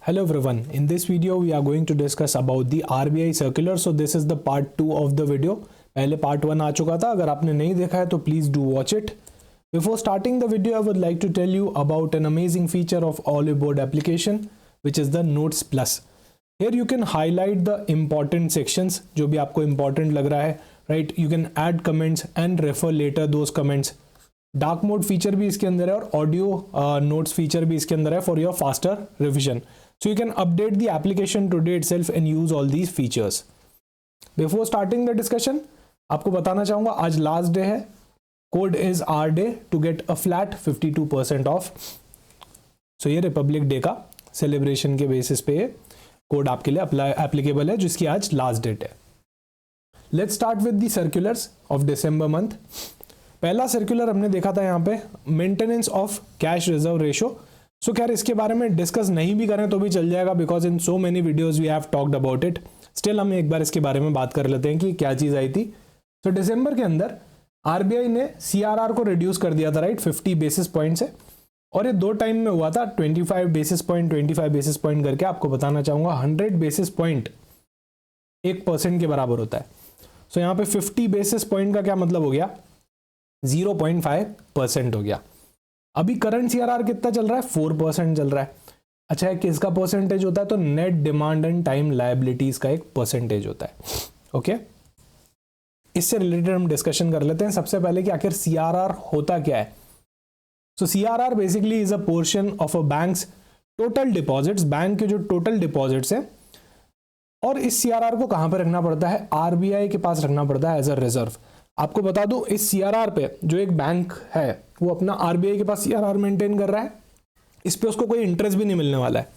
Hello everyone, in this video we are going to discuss about the RBI circular. So this is the part 2 of the video. पहले part 1 आ चुका था, अगर आपने नहीं देखा है तो please do watch it. Before starting the video, I would like to tell you about an amazing feature of Olive application, which is the Notes Plus. Here you can highlight the important sections, जो भी आपको important लग रहा है, right? You can add comments and refer later those comments. Dark mode feature भी इसके अंदर है और ऑडियो नोट्स फीचर भी इसके अंदर है for your faster revision. So you can update the application today itself and use all these features. Before starting the discussion, आपको बताना चाहूंगा आज लास्ट डे है. Code is R day to get a flat 52% off. So ये Republic Day का celebration के basis पे code आपके लिए एप्लीकेबल है, जिसकी आज लास्ट डेट है. Let's start with the circulars of December month. पहला सर्कुलर हमने देखा था यहाँ पे maintenance of cash reserve ratio. So खैर इसके बारे में डिस्कस नहीं भी करें तो भी चल जाएगा, because in so many videos we have talked about it. Still हम एक बार इसके बारे में बात कर लेते हैं कि क्या चीज़ आई थी. सो दिसंबर के अंदर आरबीआई ने सीआरआर को रिड्यूस कर दिया था, राइट, 50 बेसिस पॉइंट से. और ये दो टाइम में हुआ था, 25 बेसिस पॉइंट करके. आपको बताना चाहूँगा 100 बेसिस पॉइंट 1% के बराबर होता है. सो यहाँ पे 50 बेसिस पॉइंट का क्या मतलब हो गया, 0.5% हो गया. अभी करंट सीआरआर कितना चल रहा है, 4% चल रहा है. अच्छा है, किसका परसेंटेज होता है, तो net demand and time liabilities का एक परसेंटेज होता है. ओके, इससे रिलेटेड हम डिस्कशन कर लेते हैं सबसे पहले कि आखिर सीआरआर होता क्या है. So CRR basically is a portion of a bank's total deposits. Bank के जो टोटल डिपॉजिट्स है, और इस सीआरआर को कहां पर रखना पड़ता है, आरबीआई के पास रखना पड़ता है एज अ रिजर्व. आपको बता दूं, इस सीआरआर पे जो एक बैंक है वो अपना आरबीआई के पास सीआरआर मेंटेन कर रहा है. इस पे उसको कोई इंटरेस्ट भी नहीं मिलने वाला है.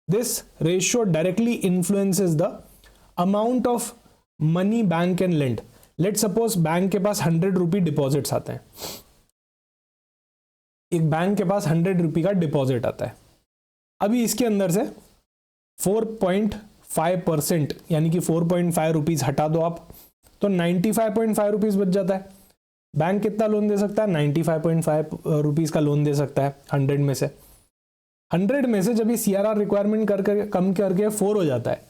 This ratio directly influences the amount of money bank can lend. Let suppose bank के पास 100 रुपी डिपॉजिट्स आते हैं. एक बैंक के पास 100 रुपी का डिपॉजिट आता है. अभी इसके अंदर से 4.5% यानी कि 4.5 रुपीज हटा दो आप, तो 95.5 रुपीज बच जाता है. बैंक कितना लोन दे सकता है, 95.5 रुपीज का लोन दे सकता है 100 में से. 100 में से जब ये सीआरआर रिक्वायरमेंट कम करके 4 हो जाता है,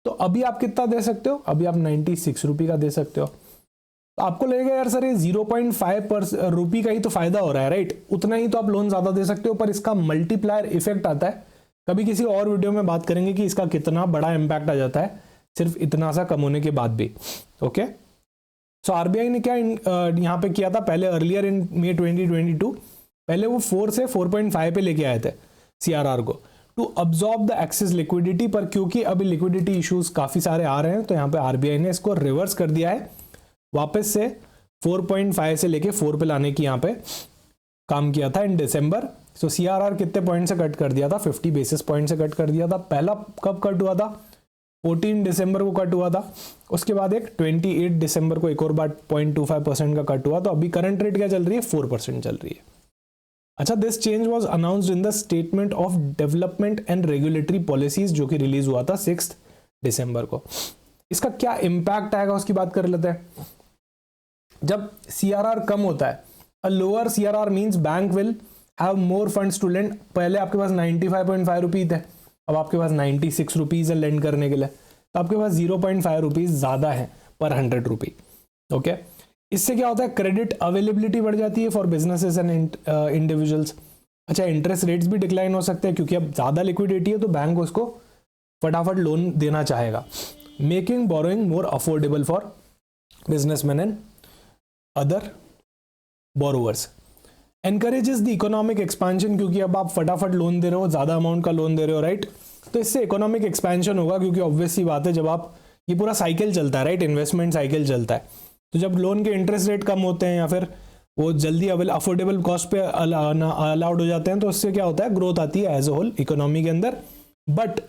तो अभी आप कितना दे सकते हो, अभी आप 96 रुपी का दे सकते हो. तो आपको लगेगा यार सर ये 0.5 रुपी का ही तो फायदा हो रहा है, राइट, उतना ही तो आप लोन ज्यादा दे सकते हो. पर इसका मल्टीप्लायर इफेक्ट आता है. कभी किसी और वीडियो में बात करेंगे कि इसका कितना बड़ा इंपैक्ट आ जाता है सिर्फ इतना सा कम होने के बाद भी. ओके, सो आरबीआई ने क्या यहाँ पे किया था, पहले अर्लियर इन मई 2022 पहले वो 4 से 4.5 पे लेके आए थे सीआरआर को, to absorb the excess liquidity. पर क्योंकि अभी लिक्विडिटी इश्यूज काफी सारे आ रहे हैं, तो यहाँ पे आरबीआई ने इसको रिवर्स कर दिया है, वापस से 4.5 से लेके 4 पे लाने की यहाँ पे काम किया था इन दिसंबर. सो सीआरआर कितने पॉइंट से कट कर दिया था, 50 बेसिस पॉइंट से कट कर दिया था. पहला कब कट हुआ था, 14 दिसंबर को कट हुआ था. उसके बाद एक 28 दिसंबर को एक और बार 0.25% का कट हुआ. तो अभी करंट रेट क्या चल रही है, 4% चल रही है. अच्छा, this change was announced in the statement of development and regulatory policies, जो कि रिलीज हुआ था 6 दिसंबर को. इसका क्या इंपैक्ट आएगा उसकी बात कर लेते हैं. जब सीआरआर कम होता है, a lower CRR means bank will have more funds to lend. पहले आपके पास 95.5 रुपीज थे, अब आपके पास 96 रुपीज है लेंड करने के लिए, तो आपके पास 0.5 रुपीज ज्यादा है पर 100 रुपी. ओके, इससे क्या होता है, क्रेडिट अवेलेबिलिटी बढ़ जाती है फॉर बिजनेसेस एंड इंडिविजुअल्स. अच्छा, इंटरेस्ट रेट्स भी डिक्लाइन हो सकते हैं क्योंकि अब ज्यादा लिक्विडिटी है, तो बैंक उसको फटाफट लोन देना चाहेगा, making borrowing more affordable for businessman and other borrowers. Encourages the economic expansion, क्योंकि अब आप फटाफट लोन दे रहे हो, ज्यादा अमाउंट का लोन दे रहे हो, राइट, तो इससे इकोनॉमिक एक्सपेंशन होगा. क्योंकि ऑब्वियस सी बात है, जब आप ये पूरा साइकिल चलता है, राइट, इन्वेस्टमेंट साइकिल चलता है, तो जब लोन के इंटरेस्ट रेट कम होते हैं या फिर वो जल्दी अफोर्डेबल कॉस्ट पे अलाउड हो जाते हैं, तो उससे क्या होता है, ग्रोथ आती है एज अ होल इकोनॉमी के अंदर. But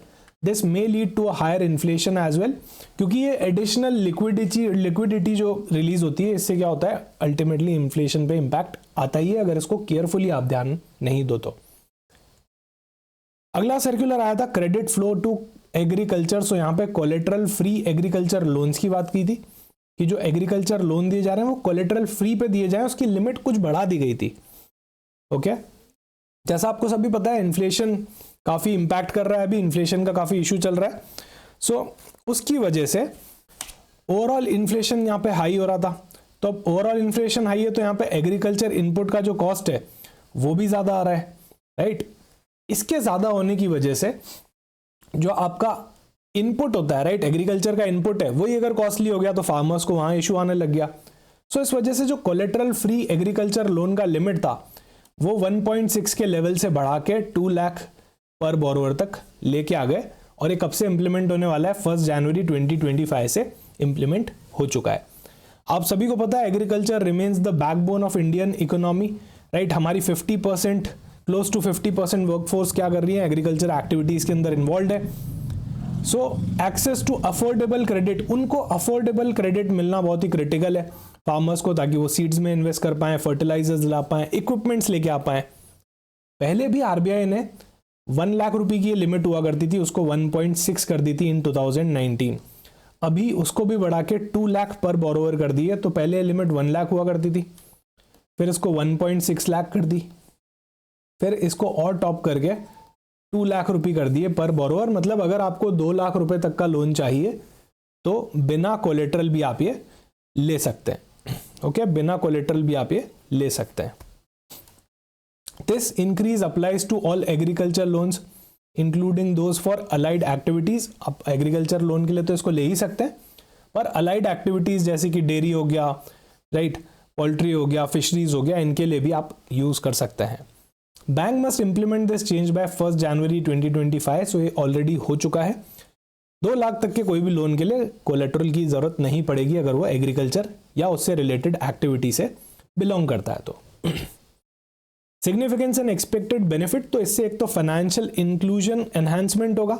this may lead to a higher inflation as well, क्योंकि ये एडिशनल लिक्विडिटी जो रिलीज होती है, इससे क्या होता है, अल्टीमेटली इन्फ्लेशन पे इंपैक्ट आता ही है अगर इसको केयरफुली आप ध्यान नहीं दो तो. अगला सर्कुलर आया था क्रेडिट फ्लो टू एग्रीकल्चर. सो यहाँ पे कोलेटरल फ्री एग्रीकल्चर लोन्स की बात की थी कि जो एग्रीकल्चर लोन दिए जा रहे हैं वो कोलेटरल फ्री पे दिए जाएं. उसकी लिमिट कुछ बढ़ा दी गई थी. ओके, जैसा आपको सभी पता है, इन्फ्लेशन काफ़ी इम्पैक्ट कर रहा है, अभी इन्फ्लेशन का काफ़ी इशू चल रहा है। सो उसकी वजह से ओवरऑल इन्फ्लेशन यहाँ पे हाई हो रहा था। तो अब ओवरऑल इन्फ्लेशन हाई है तो यहाँ पे एग्रीकल्चर इनपुट का जो कॉस्ट है वो भी ज़्यादा आ रहा है, राइट। इसके ज़्यादा होने की वजह से जो आपका इनपुट होता है, राइट, एग्रीकल्चर का इनपुट है, वही अगर कॉस्टली हो गया तो फार्मर्स को वहाँ इशू आने लग गया। सो इस वजह से जो कोलेटरल फ्री एग्रीकल्चर लोन का लिमिट था वो 1.6 के लेवल से बढ़ा के 2 लाख पर बोरोवर तक लेके आ गए, और ये कब से इंप्लीमेंट होने वाला है, 1 जनवरी 2025 से इंप्लीमेंट हो चुका है। आप सभी को पता है agriculture remains the backbone of Indian economy, right. हमारी 50% क्लोज टू 50% वर्कफोर्स क्या कर रही है, एग्रीकल्चर एक्टिविटीज के अंदर इन्वॉल्व है। सो एक्सेस टू अफोर्डेबल क्रेडिट, उनको अफोर्डेबल क्रेडिट मिलना बहुत ही क्रिटिकल है फार्मर्स को, ताकि वो सीड्स में इन्वेस्ट कर पाएं, फर्टिलाइजर्स ला पाएं, इक्विपमेंट्स लेके आ पाएं। पहले भी आरबीआई ने 1 लाख रुपए की लिमिट हुआ करती थी, उसको 1.6 कर दी थी इन 2019। अभी उसको भी बढ़ा के 2 लाख पर बोरोवर कर दी है। तो पहले लिमिट 1 लाख हुआ करती थी, फिर इसको 1.6 लाख कर दी, फिर इसको और टॉप करके 2 लाख रुपए कर दिए पर बोरोवर। मतलब अगर आपको 2 लाख रुपए तक का लोन चाहिए तो बिना कोलेटरल भी आप ये ले सकते हैं, ओके, बिना कोलेटरल भी आप ये ले सकते हैं। This increase applies to all agriculture loans including those for allied activities. आप एग्रीकल्चर लोन के लिए तो इसको ले ही सकते हैं, पर अलाइड एक्टिविटीज जैसे कि डेयरी हो गया, राइट, पोल्ट्री हो गया, फिशरीज हो गया, इनके लिए भी आप यूज कर सकते हैं। Bank must implement this change bye 1 जनवरी 2025। सो ये ऑलरेडी हो चुका है। 2 लाख तक के कोई भी लोन के लिए कोलेटरल की जरूरत नहीं पड़ेगी अगर वो एग्रीकल्चर या उससे रिलेटेड एक्टिविटी से बिलोंग करता है तो। सिग्निफिकेंस एंड एक्सपेक्टेड बेनिफिट, तो इससे एक तो फाइनेंशियल इंक्लूजन एनहांसमेंट होगा,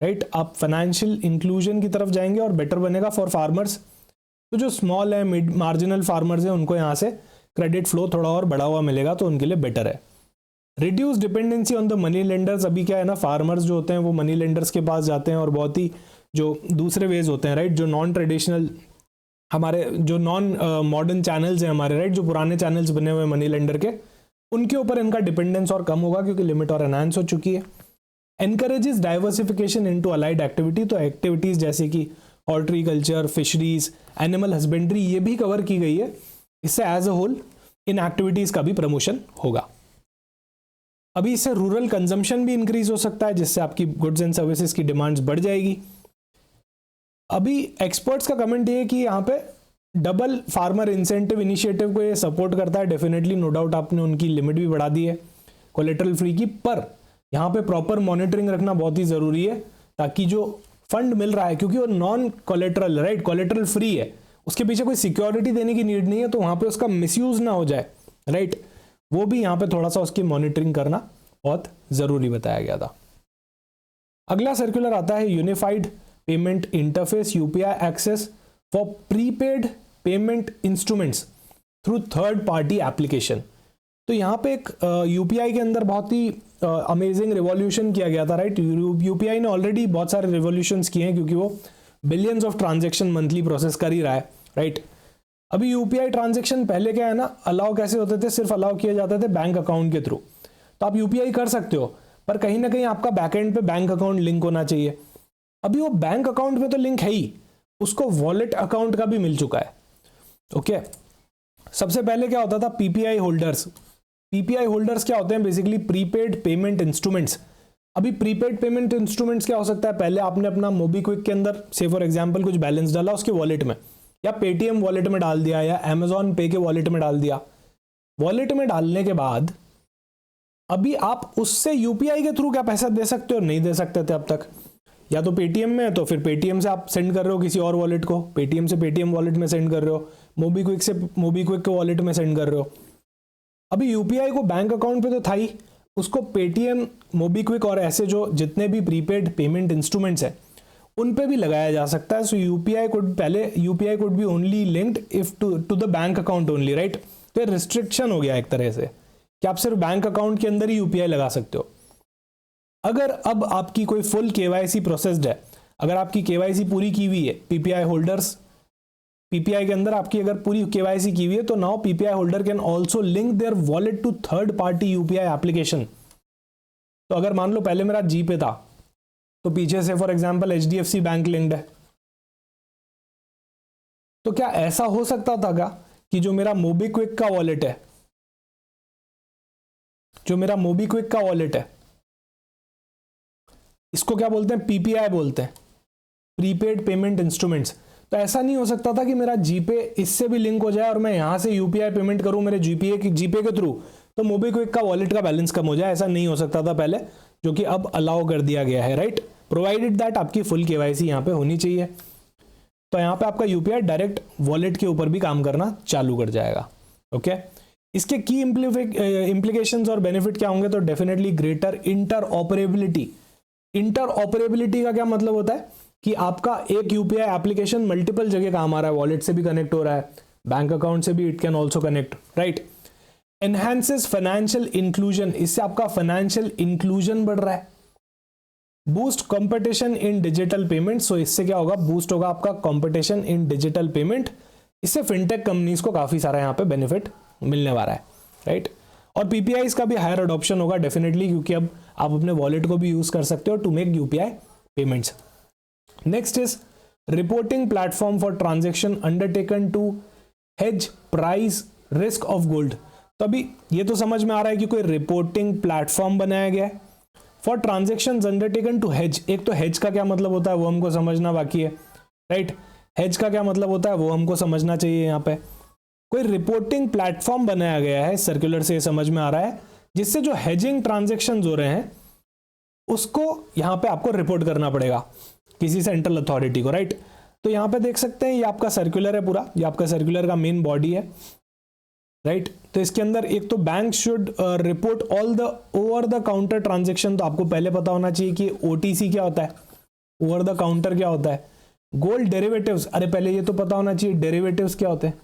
राइट। आप फाइनेंशियल इंक्लूजन की तरफ जाएंगे और बेटर बनेगा फॉर फार्मर्स। तो जो स्मॉल है, मिड मार्जिनल फार्मर्स हैं, उनको यहाँ से क्रेडिट फ्लो थोड़ा और बढ़ा हुआ मिलेगा तो उनके लिए बेटर है। Reduce dependency on the money lenders. अभी क्या है ना, फार्मर्स जो होते हैं वो मनी लेंडर्स के पास जाते हैं और बहुत ही जो दूसरे वेज होते हैं, राइट, जो नॉन ट्रेडिशनल, हमारे जो नॉन मॉडर्न चैनल्स हैं हमारे, राइट, जो पुराने चैनल्स बने हुए मनी लेंडर के, उनके ऊपर इनका डिपेंडेंस और कम होगा क्योंकि लिमिट और एनहांस हो चुकी है। Encourages diversification into allied activity, तो एक्टिविटीज जैसे कि हॉर्टिकल्चर, फिशरीज, एनिमल हस्बेंड्री, ये भी कवर की गई है। इससे as a whole in activities का भी प्रमोशन होगा। अभी इससे रूरल कंजम्पशन भी इंक्रीज हो सकता है, जिससे आपकी गुड्स एंड सर्विसेज की डिमांड्स बढ़ जाएगी। अभी एक्सपर्ट्स का कमेंट ये है कि यहाँ पे डबल फार्मर इंसेंटिव इनिशिएटिव को ये सपोर्ट करता है। डेफिनेटली, नो डाउट, आपने उनकी लिमिट भी बढ़ा दी है कोलेटरल फ्री की, पर यहाँ पे प्रॉपर मॉनिटरिंग रखना बहुत ही जरूरी है ताकि जो फंड मिल रहा है, क्योंकि वो non collateral, right, collateral free है, उसके पीछे कोई सिक्योरिटी देने की नीड नहीं है, तो वहां पे उसका मिसयूज ना हो जाए, राइट। वो भी यहाँ पे थोड़ा सा उसकी मॉनिटरिंग करना बहुत जरूरी बताया गया था। अगला सर्कुलर आता है unified payment interface, UPI access for prepaid payment instruments through third party application. तो यहाँ पे एक यूपीआई के अंदर बहुत ही अमेजिंग रिवॉल्यूशन किया गया था, राइट। यूपीआई ने ऑलरेडी बहुत सारे रिवॉल्यूशंस किए हैं क्योंकि वो billions of transaction monthly process कर ही रहा है, राइट। अभी यूपीआई ट्रांजैक्शन पहले क्या है ना, अलाउ कैसे होते थे, सिर्फ अलाउ किए जाते थे बैंक अकाउंट के थ्रू। तो आप यूपीआई कर सकते हो, पर कहीं ना कहीं आपका बैकएंड पे बैंक अकाउंट लिंक होना चाहिए। अभी वो बैंक अकाउंट पे तो लिंक है ही, उसको वॉलेट अकाउंट का भी मिल चुका है, ओके। सबसे पहले क्या होता था, पीपीआई होल्डर्स। पीपीआई होल्डर्स क्या होते हैं, बेसिकली प्रीपेड पेमेंट इंस्ट्रूमेंट्स। अभी प्रीपेड पेमेंट इंस्ट्रूमेंट्स क्या हो सकता है, पहले आपने अपना मोबीक्विक के अंदर से फॉर एग्जांपल कुछ बैलेंस डाला उसके वॉलेट में, या पेटीएम वॉलेट में डाल दिया, या अमेजॉन पे के वॉलेट में डाल दिया। वॉलेट में डालने के बाद अभी आप उससे यूपीआई के थ्रू क्या पैसा दे सकते हो, नहीं दे सकते थे अब तक। या तो पेटीएम में है तो फिर पेटीएम से आप सेंड कर रहे हो किसी और वॉलेट को, पेटीएम से पेटीएम वॉलेट में सेंड कर रहे हो, मोबीक्विक से मोबीक्विक के वॉलेट में सेंड कर रहे हो। अभी यूपीआई को बैंक अकाउंट पे तो था ही, उसको पेटीएम, मोबीक्विक और ऐसे जो जितने भी प्रीपेड पेमेंट इंस्ट्रूमेंट्स हैं उन पे भी लगाया जा सकता है। So UPI could be only linked if to the bank account only, right. तो रिस्ट्रिक्शन हो गया एक तरह से कि आप सिर्फ बैंक अकाउंट के अंदर ही यूपीआई लगा सकते हो। अगर अब आपकी कोई फुल केवाईसी प्रोसेस्ड है, अगर आपकी केवाईसी पूरी की हुई है, पीपीआई होल्डर्स, पीपीआई के अंदर आपकी अगर पूरी केवाईसी की हुई है, तो now PPI holder can also link their wallet to third party UPI application. तो अगर मान लो पहले मेरा जी पे था, तो पीछे से for example HDFC bank linked है, तो क्या ऐसा हो सकता था क्या कि जो मेरा मोबीक्विक का वॉलेट है, जो मेरा मोबीक्विक का वॉलेट है, इसको क्या बोलते हैं, PPI बोलते हैं, प्रीपेड पेमेंट इंस्ट्रूमेंट्स। तो ऐसा नहीं हो सकता था कि मेरा जीपे इससे भी लिंक हो जाए और मैं यहां से UPI पेमेंट करूं मेरे जीपे के थ्रू, तो मोबीक्विक का वॉलेट का बैलेंस कम हो जाए। ऐसा नहीं हो सकता था पहले, जो कि अब अलाउ कर दिया गया है, राइट, प्रोवाइडेड दैट आपकी फुल KYC यहाँ पे होनी चाहिए। तो यहाँ पे आपका UPI डायरेक्ट वॉलेट के ऊपर भी काम करना चालू कर जाएगा। ओके, इसके की इम्प्लीकेशंस और बेनिफिट क्या होंगे, तो डेफिनेटली ग्रेटर इंटरऑपरेबिलिटी। इंटरऑपरेबिलिटी का क्या मतलब होता है कि आपका एक UPI एप्लीकेशन मल्टीपल जगह काम आ रहा है, वॉलेट से भी कनेक्ट हो रहा है, बैंक अकाउंट से भी it can also connect, right. Enhances financial inclusion, इससे आपका फाइनेंशियल इंक्लूजन बढ़ रहा है। Boost competition in digital payment, so इससे क्या होगा, बूस्ट होगा आपका कंपटीशन इन डिजिटल पेमेंट। इससे फिनटेक कंपनीज को काफी सारा यहाँ पे बेनिफिट मिलने वाला है, राइट। और PPIs का भी हायर अडॉप्शन होगा डेफिनेटली, क्योंकि अब आप अपने वॉलेट को भी यूज कर सकते हो to make UPI payments. Next is reporting platform for transaction undertaken to hedge price risk of gold. तो अभी ये तो समझ में आ रहा है कि कोई रिपोर्टिंग प्लेटफॉर्म बनाया गया है for transaction undertaken to hedge. एक तो हेज का क्या मतलब होता है वो हमको समझना बाकी है, राइट। हेज का क्या मतलब होता है वो हमको समझना चाहिए। यहाँ पे कोई रिपोर्टिंग प्लेटफॉर्म बनाया गया है, सर्कुलर से समझ में आ रहा है, जिससे जो हेजिंग ट्रांजेक्शन हो रहे हैं उसको यहाँ पे आपको रिपोर्ट करना पड़ेगा किसी सेंट्रल अथॉरिटी को, राइट। तो यहाँ पे देख सकते हैं ये आपका सर्कुलर है पूरा, ये आपका सर्कुलर का मेन बॉडी है, राइट। तो इसके अंदर एक तो bank should report all the over the counter transaction. तो आपको पहले पता होना चाहिए कि OTC क्या होता है, ओवर द काउंटर क्या होता है। गोल्ड डेरिवेटिव्स, अरे पहले ये तो पता होना चाहिए डेरिवेटिव्स क्या होते हैं।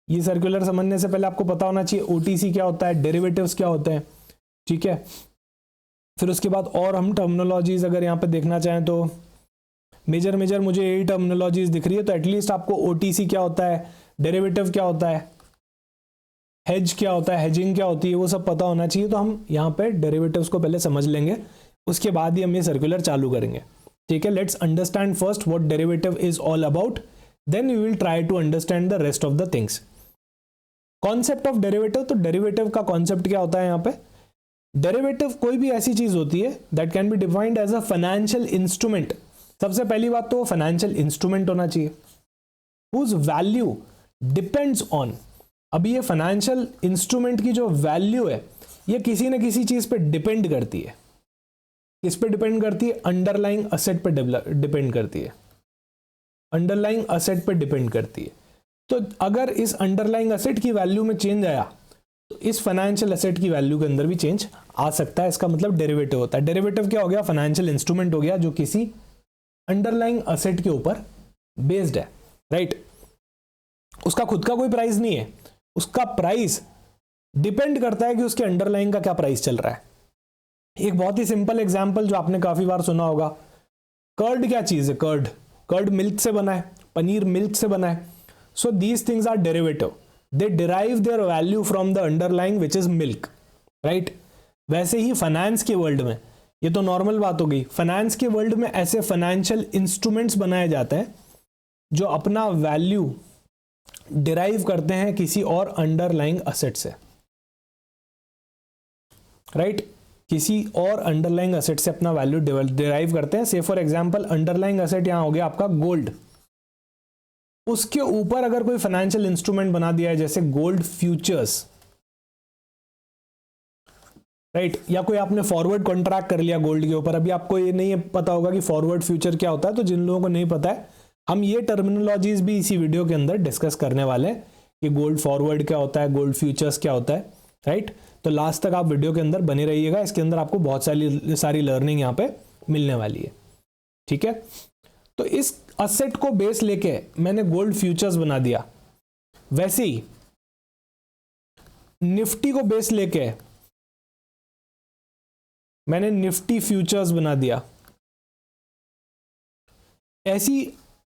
ये सर्कुलर समझने से पहले आपको पता होना चाहिए OTC क्या होता है, डेरिवेटिव्स क्या होते हैं, ठीक है। फिर उसके बाद और हम टर्मिनोलॉजीज अगर यहाँ पे देखना चाहें तो मेजर मुझे यही टर्मिनोलॉजीज दिख रही है। तो एटलीस्ट आपको OTC क्या होता है, डेरिवेटिव क्या होता है, हेज क्या होता है, हेजिंग क्या होती है, वो सब पता होना चाहिए। तो हम यहाँ पे डेरिवेटिव्स को पहले समझ लेंगे, उसके बाद ही हम ये सर्कुलर चालू करेंगे, ठीक है। Let's understand first what derivative is all about, then we will try to understand the rest of the things. Concept of derivative, तो डेरिवेटिव का कॉन्सेप्ट क्या होता है यहाँ पे, डेरिवेटिव कोई भी ऐसी चीज होती है that can be defined as a financial instrument. सबसे पहली बात तो फाइनेंशियल इंस्ट्रूमेंट होना चाहिए whose वैल्यू डिपेंड्स ऑन। अभी ये फाइनेंशियल इंस्ट्रूमेंट की जो वैल्यू है ये किसी न किसी चीज पे डिपेंड करती है। किस पे डिपेंड करती है, अंडरलाइंग असेट पे डिपेंड करती है, अंडरलाइंग असेट पे डिपेंड करती है। तो अगर इस अंडरलाइंग असेट की वैल्यू में चेंज आया तो इस फाइनेंशियल एसेट की वैल्यू के अंदर भी चेंज आ सकता है। इसका मतलब डेरिवेटिव होता है। डेरिवेटिव क्या हो गया, फाइनेंशियल इंस्ट्रूमेंट हो गया जो किसी अंडरलाइंग असेट के ऊपर बेस्ड है, राइट। उसका खुद का कोई प्राइस नहीं है, उसका प्राइस डिपेंड करता है कि उसके अंडरलाइंग का क्या प्राइस चल रहा है। एक बहुत ही सिंपल एग्जांपल जो आपने काफी बार सुना होगा, कर्ड क्या चीज है, कर्ड मिल्क से बना है, पनीर मिल्क से बना है। So these things are derivative, they derive their value from the underlying which is milk, right. वैसे ही फाइनेंस के वर्ल्ड में, ये तो नॉर्मल बात हो गई, फाइनेंस के वर्ल्ड में ऐसे फाइनेंशियल इंस्ट्रूमेंट्स बनाए जाते हैं जो अपना वैल्यू डिराइव करते हैं किसी और अंडरलाइंग असेट से, राइट। किसी और अंडरलाइंग असेट से अपना वैल्यू डिराइव करते हैं। से फॉर एग्जांपल अंडरलाइंग असेट यहां हो गया आपका गोल्ड, उसके ऊपर अगर कोई फाइनेंशियल इंस्ट्रूमेंट बना दिया है जैसे गोल्ड फ्यूचर्स, राइट, या कोई आपने फॉरवर्ड कॉन्ट्रैक्ट कर लिया गोल्ड के ऊपर। अभी आपको ये नहीं पता होगा कि फॉरवर्ड फ्यूचर क्या होता है, तो जिन लोगों को नहीं पता है हम ये टर्मिनोलॉजीज भी इसी वीडियो के अंदर डिस्कस करने वाले हैं कि गोल्ड फॉरवर्ड क्या होता है, गोल्ड फ्यूचर्स क्या होता है, राइट। तो लास्ट तक आप वीडियो के अंदर बने रहिएगा, इसके अंदर आपको बहुत सारी लर्निंग यहाँ पे मिलने वाली है, ठीक है। तो इस असेट को बेस लेके मैंने गोल्ड फ्यूचर्स बना दिया, वैसे ही निफ्टी को बेस लेके मैंने निफ्टी फ्यूचर्स बना दिया। ऐसे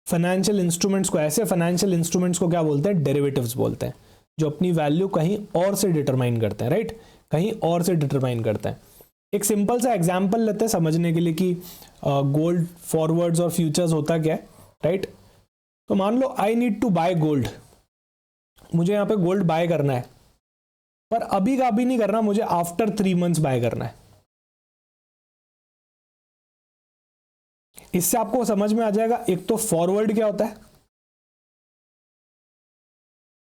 फाइनेंशियल इंस्ट्रूमेंट्स को क्या बोलते हैं, डेरिवेटिव्स बोलते हैं, जो अपनी वैल्यू कहीं और से डिटरमाइन करते हैं, राइट, कहीं और से डिटरमाइन करते हैं। एक सिंपल सा एग्जाम्पल लेते हैं समझने के लिए कि गोल्ड फॉरवर्ड्स और फ्यूचर्स होता क्या है, राइट। तो मान लो I need to buy gold, मुझे यहाँ पे गोल्ड बाय करना है, पर अभी का अभी नहीं करना, मुझे आफ्टर 3 मंथ्स बाय करना है। इससे आपको समझ में आ जाएगा एक तो फॉरवर्ड क्या होता है,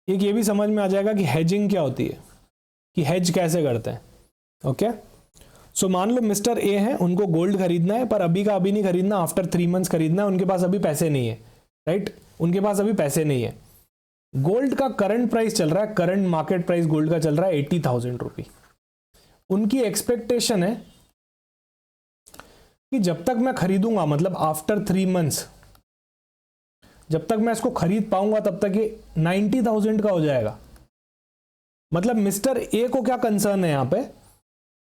एक ये भी समझ में आ जाएगा कि हेजिंग क्या होती है, कि हेज कैसे करते हैं। ओके, सो मान लो मिस्टर ए है, उनको गोल्ड खरीदना है, पर अभी का अभी नहीं खरीदना, आफ्टर 3 मंथ्स खरीदना है, उनके पास अभी पैसे नहीं है, राइट, उनके पास अभी पैसे नहीं है। गोल्ड का करंट प्राइस चल रहा है, करंट मार्केट प्राइस गोल्ड का चल रहा है 80,000 रुपी। उनकी एक्सपेक्टेशन है कि जब तक मैं खरीदूंगा, मतलब आफ्टर 3 मंथ्स, जब तक मैं इसको खरीद पाऊंगा तब तक ये 90,000 का हो जाएगा। मतलब मिस्टर ए को क्या कंसर्न है यहाँ पे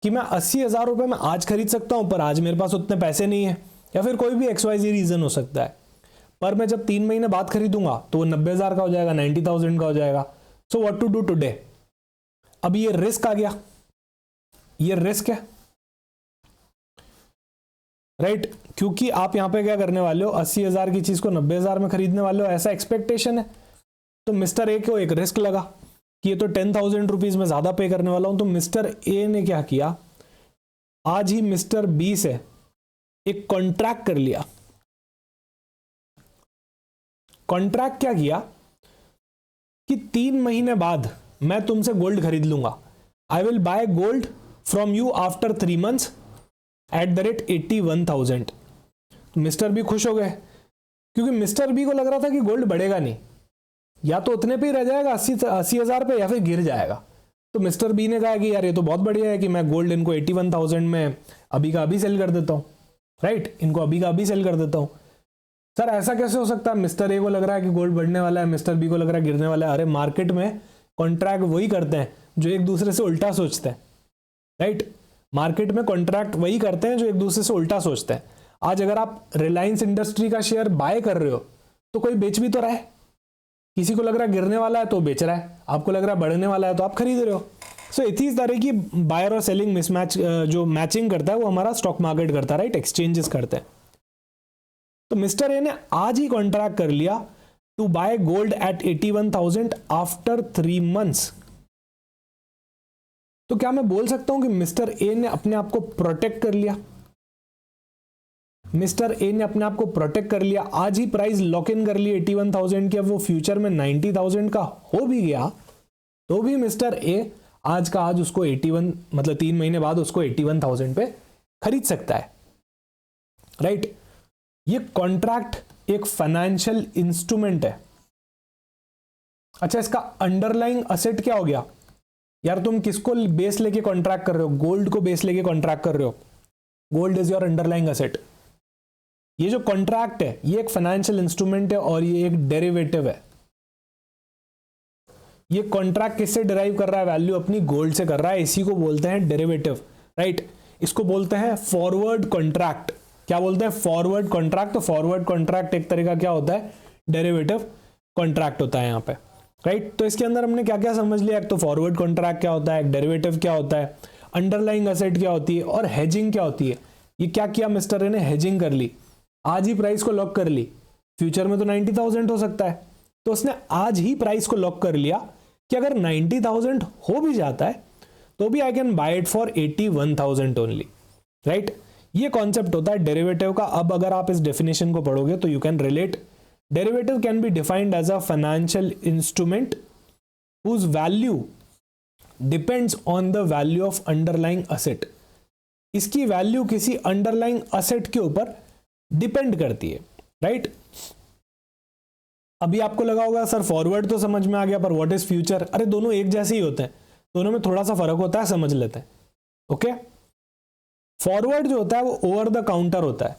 कि मैं 80,000 रुपए में आज खरीद सकता हूं, पर आज मेरे पास उतने पैसे नहीं है, या फिर कोई भी XYZ रीजन हो सकता है, पर मैं जब 3 महीने बाद खरीदूंगा तो वो 90,000 का हो जाएगा, 90,000 का हो जाएगा। So what to do today? अब ये रिस्क आ गया, ये रिस्क है, राइट, क्योंकि आप यहां पे क्या करने वाले हो, 80,000 की चीज को 90,000 में खरीदने वाले हो, ऐसा एक्सपेक्टेशन है। तो मिस्टर ए को एक रिस्क लगा कि ये तो 10,000 रुपीज में ज्यादा पे करने वाला हूं, तो मिस्टर ए ने क्या किया, आज ही मिस्टर बी से एक कॉन्ट्रैक्ट कर लिया। कॉन्ट्रैक्ट क्या किया कि 3 महीने बाद मैं तुमसे गोल्ड खरीद लूंगा, I will by gold from you after 3 months at the rate 81,000। तो मिस्टर बी खुश हो गए, क्योंकि मिस्टर बी को लग रहा था कि गोल्ड बढ़ेगा नहीं, या तो उतने पे ही रह जाएगा 80,000 पे, या फिर गिर जाएगा। तो मिस्टर बी ने कहा कि यार ये तो बहुत बढ़िया है कि मैं गोल्ड इनको 81,000 में अभी का अभी सेल कर देता हूँ, राइट, इनको अभी का अभी सेल कर देता हूँ। सर ऐसा कैसे हो सकता है, मिस्टर ए को लग रहा है कि गोल्ड बढ़ने वाला है, मिस्टर बी को लग रहा है गिरने वाला है। अरे मार्केट में कॉन्ट्रैक्ट वही करते हैं जो एक दूसरे से उल्टा सोचते हैं, राइट, मार्केट में कॉन्ट्रैक्ट वही करते हैं जो एक दूसरे से उल्टा सोचते हैं। आज अगर आप रिलायंस इंडस्ट्री का शेयर बाय कर रहे हो तो कोई बेच भी तो रहा है, किसी को लग रहा है गिरने वाला है तो बेच रहा है, आपको लग रहा है बढ़ने वाला है तो आप खरीद रहे हो। सो इसी तरह की बायर और सेलिंग मिसमैच जो मैचिंग करता है वो हमारा स्टॉक मार्केट करता है, राइट, एक्सचेंजेस करते हैं। तो मिस्टर ए ने आज ही कॉन्ट्रैक्ट कर लिया to buy gold at 81,000 after 3 months. तो क्या मैं बोल सकता हूं कि मिस्टर ए ने अपने आप को प्रोटेक्ट कर लिया? मिस्टर ए ने अपने आप को प्रोटेक्ट कर लिया, आज ही प्राइस लॉक इन कर ली 81,000 की। अब वो फ्यूचर में 90,000 का हो भी गया तो भी मिस्टर ए आज का आज उसको 81, मतलब 3 महीने बाद उसको 81,000 पे खरीद सकता है, राइट। ये कॉन्ट्रैक्ट एक फाइनेंशियल इंस्ट्रूमेंट है। अच्छा, इसका अंडरलाइंग असेट क्या हो गया? यार तुम किसको बेस लेके कॉन्ट्रैक्ट कर रहे हो? गोल्ड को बेस लेके कॉन्ट्रैक्ट कर रहे हो, gold is your underlying asset. ये जो कॉन्ट्रैक्ट है ये एक फाइनेंशियल इंस्ट्रूमेंट है और ये एक डेरिवेटिव है। ये कॉन्ट्रैक्ट किससे डिराइव कर रहा है? वैल्यू अपनी गोल्ड से कर रहा है, इसी को बोलते हैं डेरिवेटिव, राइट। इसको बोलते हैं फॉरवर्ड कॉन्ट्रैक्ट। क्या बोलते हैं? Forward contract. तो फॉरवर्ड कॉन्ट्रैक्ट एक तरह का क्या होता है? डेरिवेटिव कॉन्ट्रैक्ट होता है यहाँ पे, राइट। तो इसके अंदर हमने क्या क्या समझ लिया? एक तो फॉरवर्ड कॉन्ट्रैक्ट क्या होता है, डेरिवेटिव क्या होता है, अंडरलाइंग एसेट क्या होती है और हेजिंग क्या होती है। ये क्या किया मिस्टर ए ने? हेजिंग कर ली, आज ही प्राइस को लॉक कर ली। फ्यूचर में तो 90,000 हो सकता है, तो उसने आज ही प्राइस को लॉक कर लिया कि अगर 90,000 हो भी जाता है तो भी I can buy it for 81,000 only, right. ये कॉन्सेप्ट होता है डेरिवेटिव का। अब अगर आप इस डेफिनेशन को पढ़ोगे तो you can relate. Derivative can be defined as a financial instrument whose value depends on the value of underlying asset. इसकी वैल्यू किसी अंडरलाइंग असेट के ऊपर डिपेंड करती है, राइट। अभी आपको लगा होगा सर फॉरवर्ड तो समझ में आ गया, पर व्हाट इज फ्यूचर? अरे दोनों एक जैसे ही होते हैं, दोनों में थोड़ा सा फर्क होता है, समझ लेते हैं। ओके, फॉरवर्ड जो होता है वो ओवर द काउंटर होता है।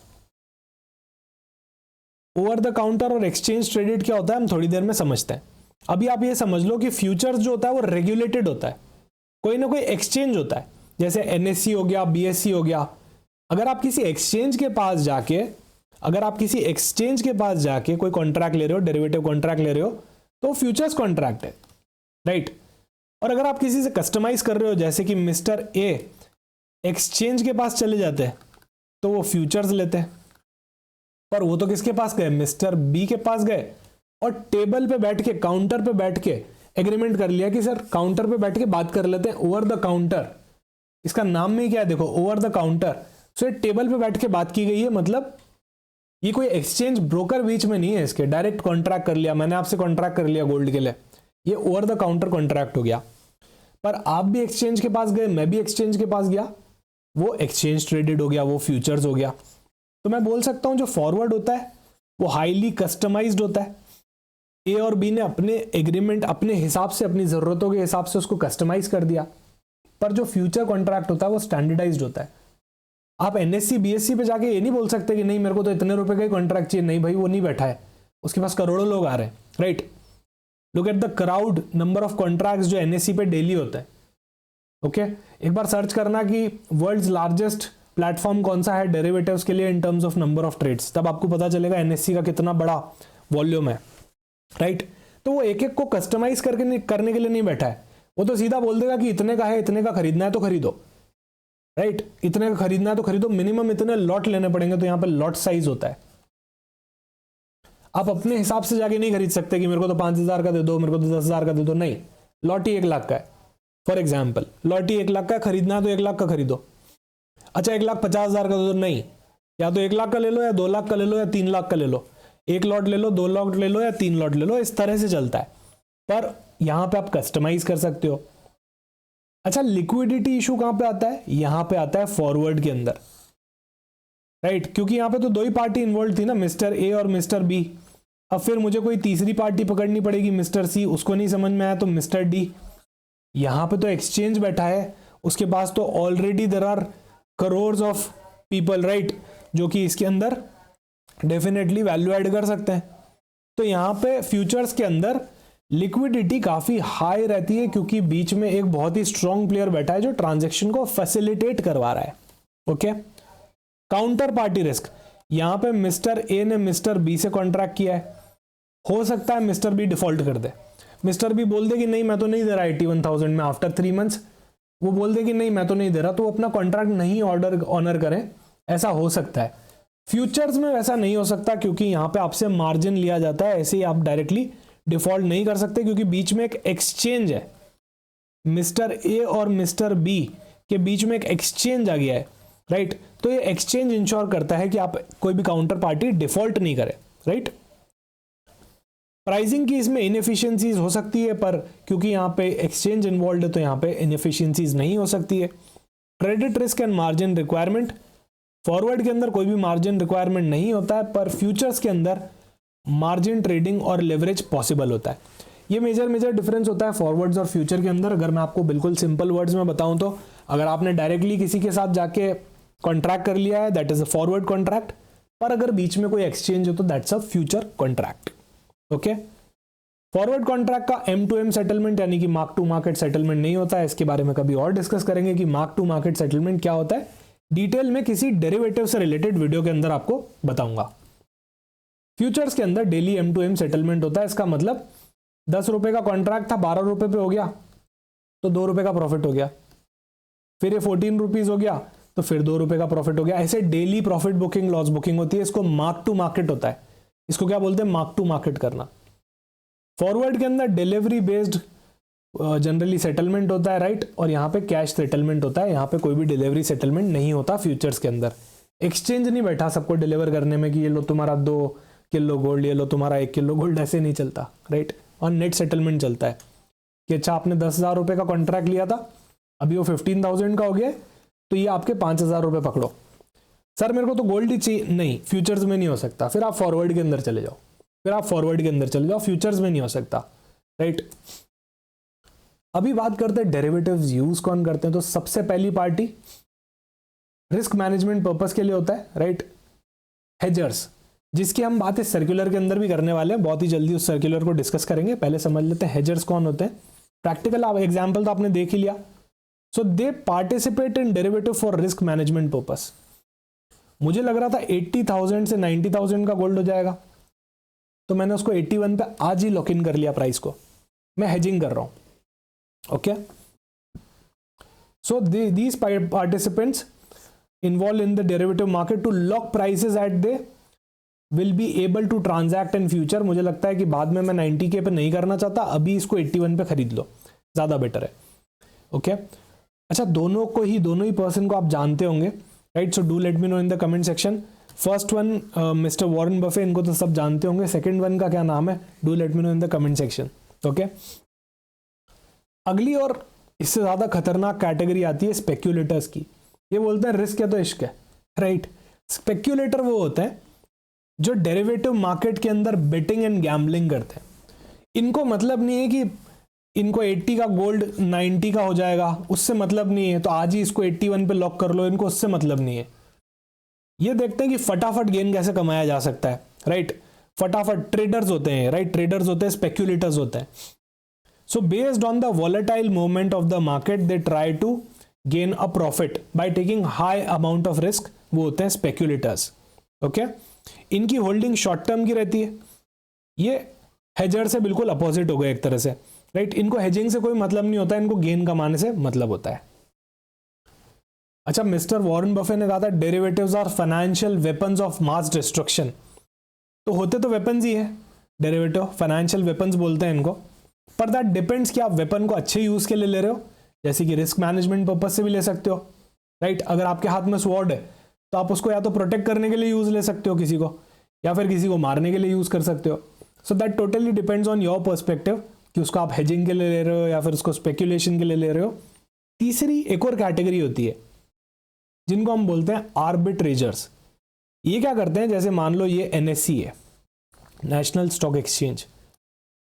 ओवर द काउंटर और एक्सचेंज ट्रेडेड क्या होता है हम थोड़ी देर में समझते हैं। अभी आप ये समझ लो कि फ्यूचर्स जो होता है वो रेगुलेटेड होता है, कोई ना कोई एक्सचेंज होता है, जैसे NSE हो गया, BSE हो गया। अगर आप किसी एक्सचेंज के पास जाके कोई कॉन्ट्रैक्ट ले रहे हो, डेरिवेटिव कॉन्ट्रैक्ट ले रहे हो, तो फ्यूचर्स कॉन्ट्रैक्ट है, राइट। और अगर आप किसी से कस्टमाइज कर रहे हो, जैसे कि मिस्टर ए एक्सचेंज के पास चले जाते हैं तो वो फ्यूचर्स लेते हैं, पर वो तो किसके पास गए, मिस्टर बी के पास गए और टेबल पे बैठ के, काउंटर पे बैठ के एग्रीमेंट कर लिया कि सर काउंटर पे बैठ के बात कर लेते हैं ओवर द काउंटर। इसका नाम में क्या है देखो, over the counter. So table पे बैठ के बात की गई है, मतलब ये कोई एक्सचेंज ब्रोकर बीच में नहीं है, इसके डायरेक्ट कॉन्ट्रैक्ट कर लिया, मैंने आपसे कॉन्ट्रैक्ट कर लिया गोल्ड के लिए, ये ओवर द काउंटर कॉन्ट्रैक्ट हो गया। पर आप भी एक्सचेंज के पास गए, मैं भी एक्सचेंज के पास गया, वो एक्सचेंज ट्रेडेड हो गया, वो फ्यूचर्स हो गया। तो मैं बोल सकता हूं जो फॉरवर्ड होता है वो हाईली कस्टमाइज्ड होता है। ए और बी ने अपने एग्रीमेंट अपने हिसाब से, अपनी जरूरतों के हिसाब से उसको कस्टमाइज कर दिया। पर जो फ्यूचर कॉन्ट्रैक्ट होता है वो स्टैंडर्डाइज्ड होता है। आप एनएससी बीएससी पे जाके ये नहीं बोल सकते कि नहीं मेरे को तो इतने रुपए का ही कॉन्ट्रैक्ट चाहिए, नहीं भाई वो नहीं बैठा है, उसके पास करोड़ों लोग आ रहे हैं, right. Look at the crowd number of contracts जो एनएससी पे डेली होता है। ओके एक बार सर्च करना कि वर्ल्ड्स लार्जेस्ट प्लेटफॉर्म कौन सा है डेरिवेटिव्स के लिए in terms of number of trades, तब आपको पता चलेगा एनएससी का कितना बड़ा वॉल्यूम है, राइट। तो वो एक एक को कस्टमाइज करने के लिए नहीं बैठा है, वो तो सीधा बोल देगा कि इतने का है, इतने का खरीदना है तो खरीदो, राइट, इतने का खरीदना है तो खरीदो, मिनिमम इतने लॉट लेने पड़ेंगे, तो यहां पे लॉट साइज होता है। आप अपने हिसाब से जाके नहीं खरीद सकते कि मेरे को तो 5,000 का दे दो, मेरे को तो 10,000 का दे दो, नहीं, लॉट ही 1 लाख का है for example, lot he 1 lakh का, खरीदना है तो 1 लाख का खरीदो। अच्छा 1,50,000 का दे दो, नहीं, या तो 1 लाख का ले लो, या 2 लाख का ले लो, या 3 लाख का ले लो, 1 लॉट ले लो, 2 लॉट ले लो, या 3 लॉट ले लो, इस तरह से चलता है। पर यहां पे आप कस्टमाइज कर सकते हो। अच्छा लिक्विडिटी इशू कहां पे आता है, यहां पे आता है फॉरवर्ड के अंदर, राइट, क्योंकि यहां पे तो 2 ही पार्टी इन्वॉल्व थी ना, मिस्टर ए और मिस्टर बी। अब फिर मुझे कोई तीसरी पार्टी पकड़नी पड़ेगी, मिस्टर सी, उसको नहीं समझ में आया तो मिस्टर डी। यहां पे तो एक्सचेंज बैठा है, उसके पास तो already there are crores of people, right, जो कि इसके अंदर डेफिनेटली वैल्यू ऐड कर सकते हैं। तो यहां पे फ्यूचर्स के अंदर लिक्विडिटी काफी हाई रहती है, क्योंकि बीच में एक बहुत ही स्ट्रॉन्ग प्लेयर बैठा है जो ट्रांजैक्शन को फैसिलिटेट करवा रहा है। ओके काउंटर पार्टी रिस्क, यहां पे मिस्टर ए ने मिस्टर बी से कॉन्ट्रैक्ट किया है, हो सकता है मिस्टर बी डिफॉल्ट कर दे, मिस्टर बी बोल दे कि नहीं मैं तो नहीं दे रहा 81,000 में आफ्टर 3 मंथ्स, वो बोल दे कि नहीं मैं तो नहीं दे रहा, तो वो अपना कॉन्ट्रैक्ट नहीं ऑनर करें, ऐसा हो सकता है। फ्यूचर्स में वैसा नहीं हो सकता, क्योंकि यहां पे आपसे मार्जिन लिया जाता है, ऐसे ही आप डायरेक्टली डिफॉल्ट नहीं कर सकते, क्योंकि बीच में एक एक्सचेंज है, मिस्टर ए और मिस्टर बी के बीच में एक एक्सचेंज आ गया है, राइट। तो ये एक्सचेंज इंश्योर करता है कि आप कोई भी काउंटर पार्टी डिफॉल्ट नहीं करे, राइट। प्राइसिंग की इसमें इनएफिशिएंसीज हो सकती है, पर क्योंकि यहाँ पे एक्सचेंज इन्वॉल्व है तो यहाँ पे इनएफिशिएंसीज नहीं हो सकती है। Credit risk and margin requirement, forward के अंदर कोई भी मार्जिन रिक्वायरमेंट नहीं होता है, पर फ्यूचर्स के अंदर मार्जिन ट्रेडिंग और लेवरेज पॉसिबल होता है। ये मेजर डिफरेंस होता है फॉरवर्ड्स और फ्यूचर के अंदर। अगर मैं आपको बिल्कुल सिंपल वर्ड्स में बताऊं तो, अगर आपने डायरेक्टली किसी के साथ जाके कॉन्ट्रैक्ट कर लिया है that is a forward contract, पर अगर बीच में कोई एक्सचेंज हो तो that's a future contract. Okay forward contract का M2M सेटलमेंट यानी कि मार्क टू मार्केट सेटलमेंट नहीं होता है, इसके बारे में कभी और डिस्कस करेंगे कि मार्क टू मार्केट सेटलमेंट क्या होता है, डिटेल में किसी डेरिवेटिव से रिलेटेड वीडियो के अंदर आपको बताऊंगा। फ्यूचर्स के अंदर डेली M2M सेटलमेंट होता है, इसका मतलब 10 रुपए का कॉन्ट्रैक्ट था 12 रुपए पे हो गया तो 2 रुपए का प्रॉफिट हो गया, फिर ये 14 रुपीज हो गया तो फिर 2 रुपए का प्रॉफिट हो गया। ऐसे daily profit booking loss booking होती है, इसको मार्क टू मार्केट होता है, इसको क्या बोलते हैं, मार्क टू मार्केट करना। फॉरवर्ड के अंदर डिलीवरी बेस्ड जनरली सेटलमेंट होता है, राइट, और यहाँ पे कैश सेटलमेंट होता है, यहाँ पे कोई भी डिलीवरी सेटलमेंट नहीं होता। फ्यूचर्स के अंदर एक्सचेंज नहीं बैठा सबको डिलीवर करने में कि ये लो तुम्हारा 2 किलो गोल्ड, ये लो तुम्हारा 1 किलो गोल्ड, ऐसे नहीं चलता, राइट। और नेट सेटलमेंट चलता है कि अच्छा आपने 10,000 रुपए का कॉन्ट्रैक्ट लिया था, अभी वो 15,000 का हो गया तो ये आपके 5,000 रुपए पकड़ो, सर मेरे को तो गोल्ड ही चाहिए, नहीं फ्यूचर्स में नहीं हो सकता, फिर आप फॉरवर्ड के अंदर चले जाओ, फ्यूचर्स में नहीं हो सकता, राइट। अभी बात करते हैं डेरिवेटिव्स यूज कौन करते हैं, तो सबसे पहली पार्टी रिस्क मैनेजमेंट पर्पस के लिए होता है, राइट, हेजर्स, जिसकी हम बात इस सर्कुलर के अंदर भी करने वाले हैं, बहुत ही जल्दी उस सर्कुलर को डिस्कस करेंगे। पहले समझ लेते हैं हेजर्स कौन होते हैं। प्रैक्टिकल एग्जांपल तो आपने देख ही लिया। So they participate in derivative for risk management purpose. मुझे लग रहा था 80,000 से 90,000 का गोल्ड हो जाएगा, तो मैंने उसको 81 पे आज ही लॉक इन कर लिया प्राइस को, मैं हेजिंग कर रहा हूं। Okay So these participants involved in the derivative market to lock prices at they will be able to transact in future. मुझे लगता है कि बाद में मैं 90K पे नहीं करना चाहता, अभी इसको 81 पे खरीद लो, ज़्यादा बेटर है. ओके अच्छा, दोनों ही पर्सन को आप जानते होंगे, right? So do let me know in the comment section. First one mister Warren Buffett, इनको तो सब जानते होंगे. सेकंड वन का क्या नाम है? Do let me know in the comment section. Okay, अगली और इससे ज़्यादा खतरनाक कैटेगरी आती है स्पेक्यूलेटर्स की. ये बोलते हैं रिस्क है तो इश्क है, राइट? स्पेक्यूलेटर वो होते हैं जो डेरिवेटिव मार्केट के अंदर बेटिंग एंड गैम्बलिंग करते हैं. इनको मतलब नहीं है कि इनको 80 का गोल्ड 90 का हो जाएगा, उससे मतलब नहीं है तो आज ही इसको 81 पे लॉक कर लो, इनको उससे मतलब नहीं है. ये देखते हैं कि फटाफट गेन कैसे कमाया जा सकता है, राइट? फटाफट ट्रेडर्स होते हैं, राइट? ट्रेडर्स होते हैं, स्पेक्यूलेटर्स होते हैं. So based on the volatile movement of the market they try to gain a profit by taking high amount of risk. वो होते हैं स्पेक्यूलेटर्स. ओके, इनकी होल्डिंग शॉर्ट टर्म की रहती है. ये हेजर से बिल्कुल अपोजिट हो गए एक तरह से, राइट? इनको हेजिंग से कोई मतलब नहीं होता है, इनको गेन कमाने से मतलब होता है. अच्छा, मिस्टर वॉरेन बफे ने कहा था derivatives are financial weapons of mass destruction. तो होते तो वेपन्स ही है डेरिवेटिव, फाइनेंशियल वेपन्स बोलते हैं इनको. पर दैट डिपेंड्स कि आप वेपन को अच्छे यूज के लिए ले रहे हो, जैसे कि रिस्क मैनेजमेंट पर्पज से भी ले सकते हो, राइट? अगर आपके हाथ में स्वॉर्ड है तो आप उसको या तो प्रोटेक्ट करने के लिए यूज ले सकते हो किसी को, या फिर किसी को मारने के लिए यूज कर सकते हो. So that totally depends on your perspective कि उसको आप हेजिंग के लिए ले रहे हो या फिर उसको स्पेक्यूलेशन के लिए ले रहे हो. तीसरी एक और कैटेगरी होती है जिनको हम बोलते हैं आर्बिट्रेजर्स. ये क्या करते हैं, जैसे मान लो ये NSE है, नेशनल स्टॉक एक्सचेंज,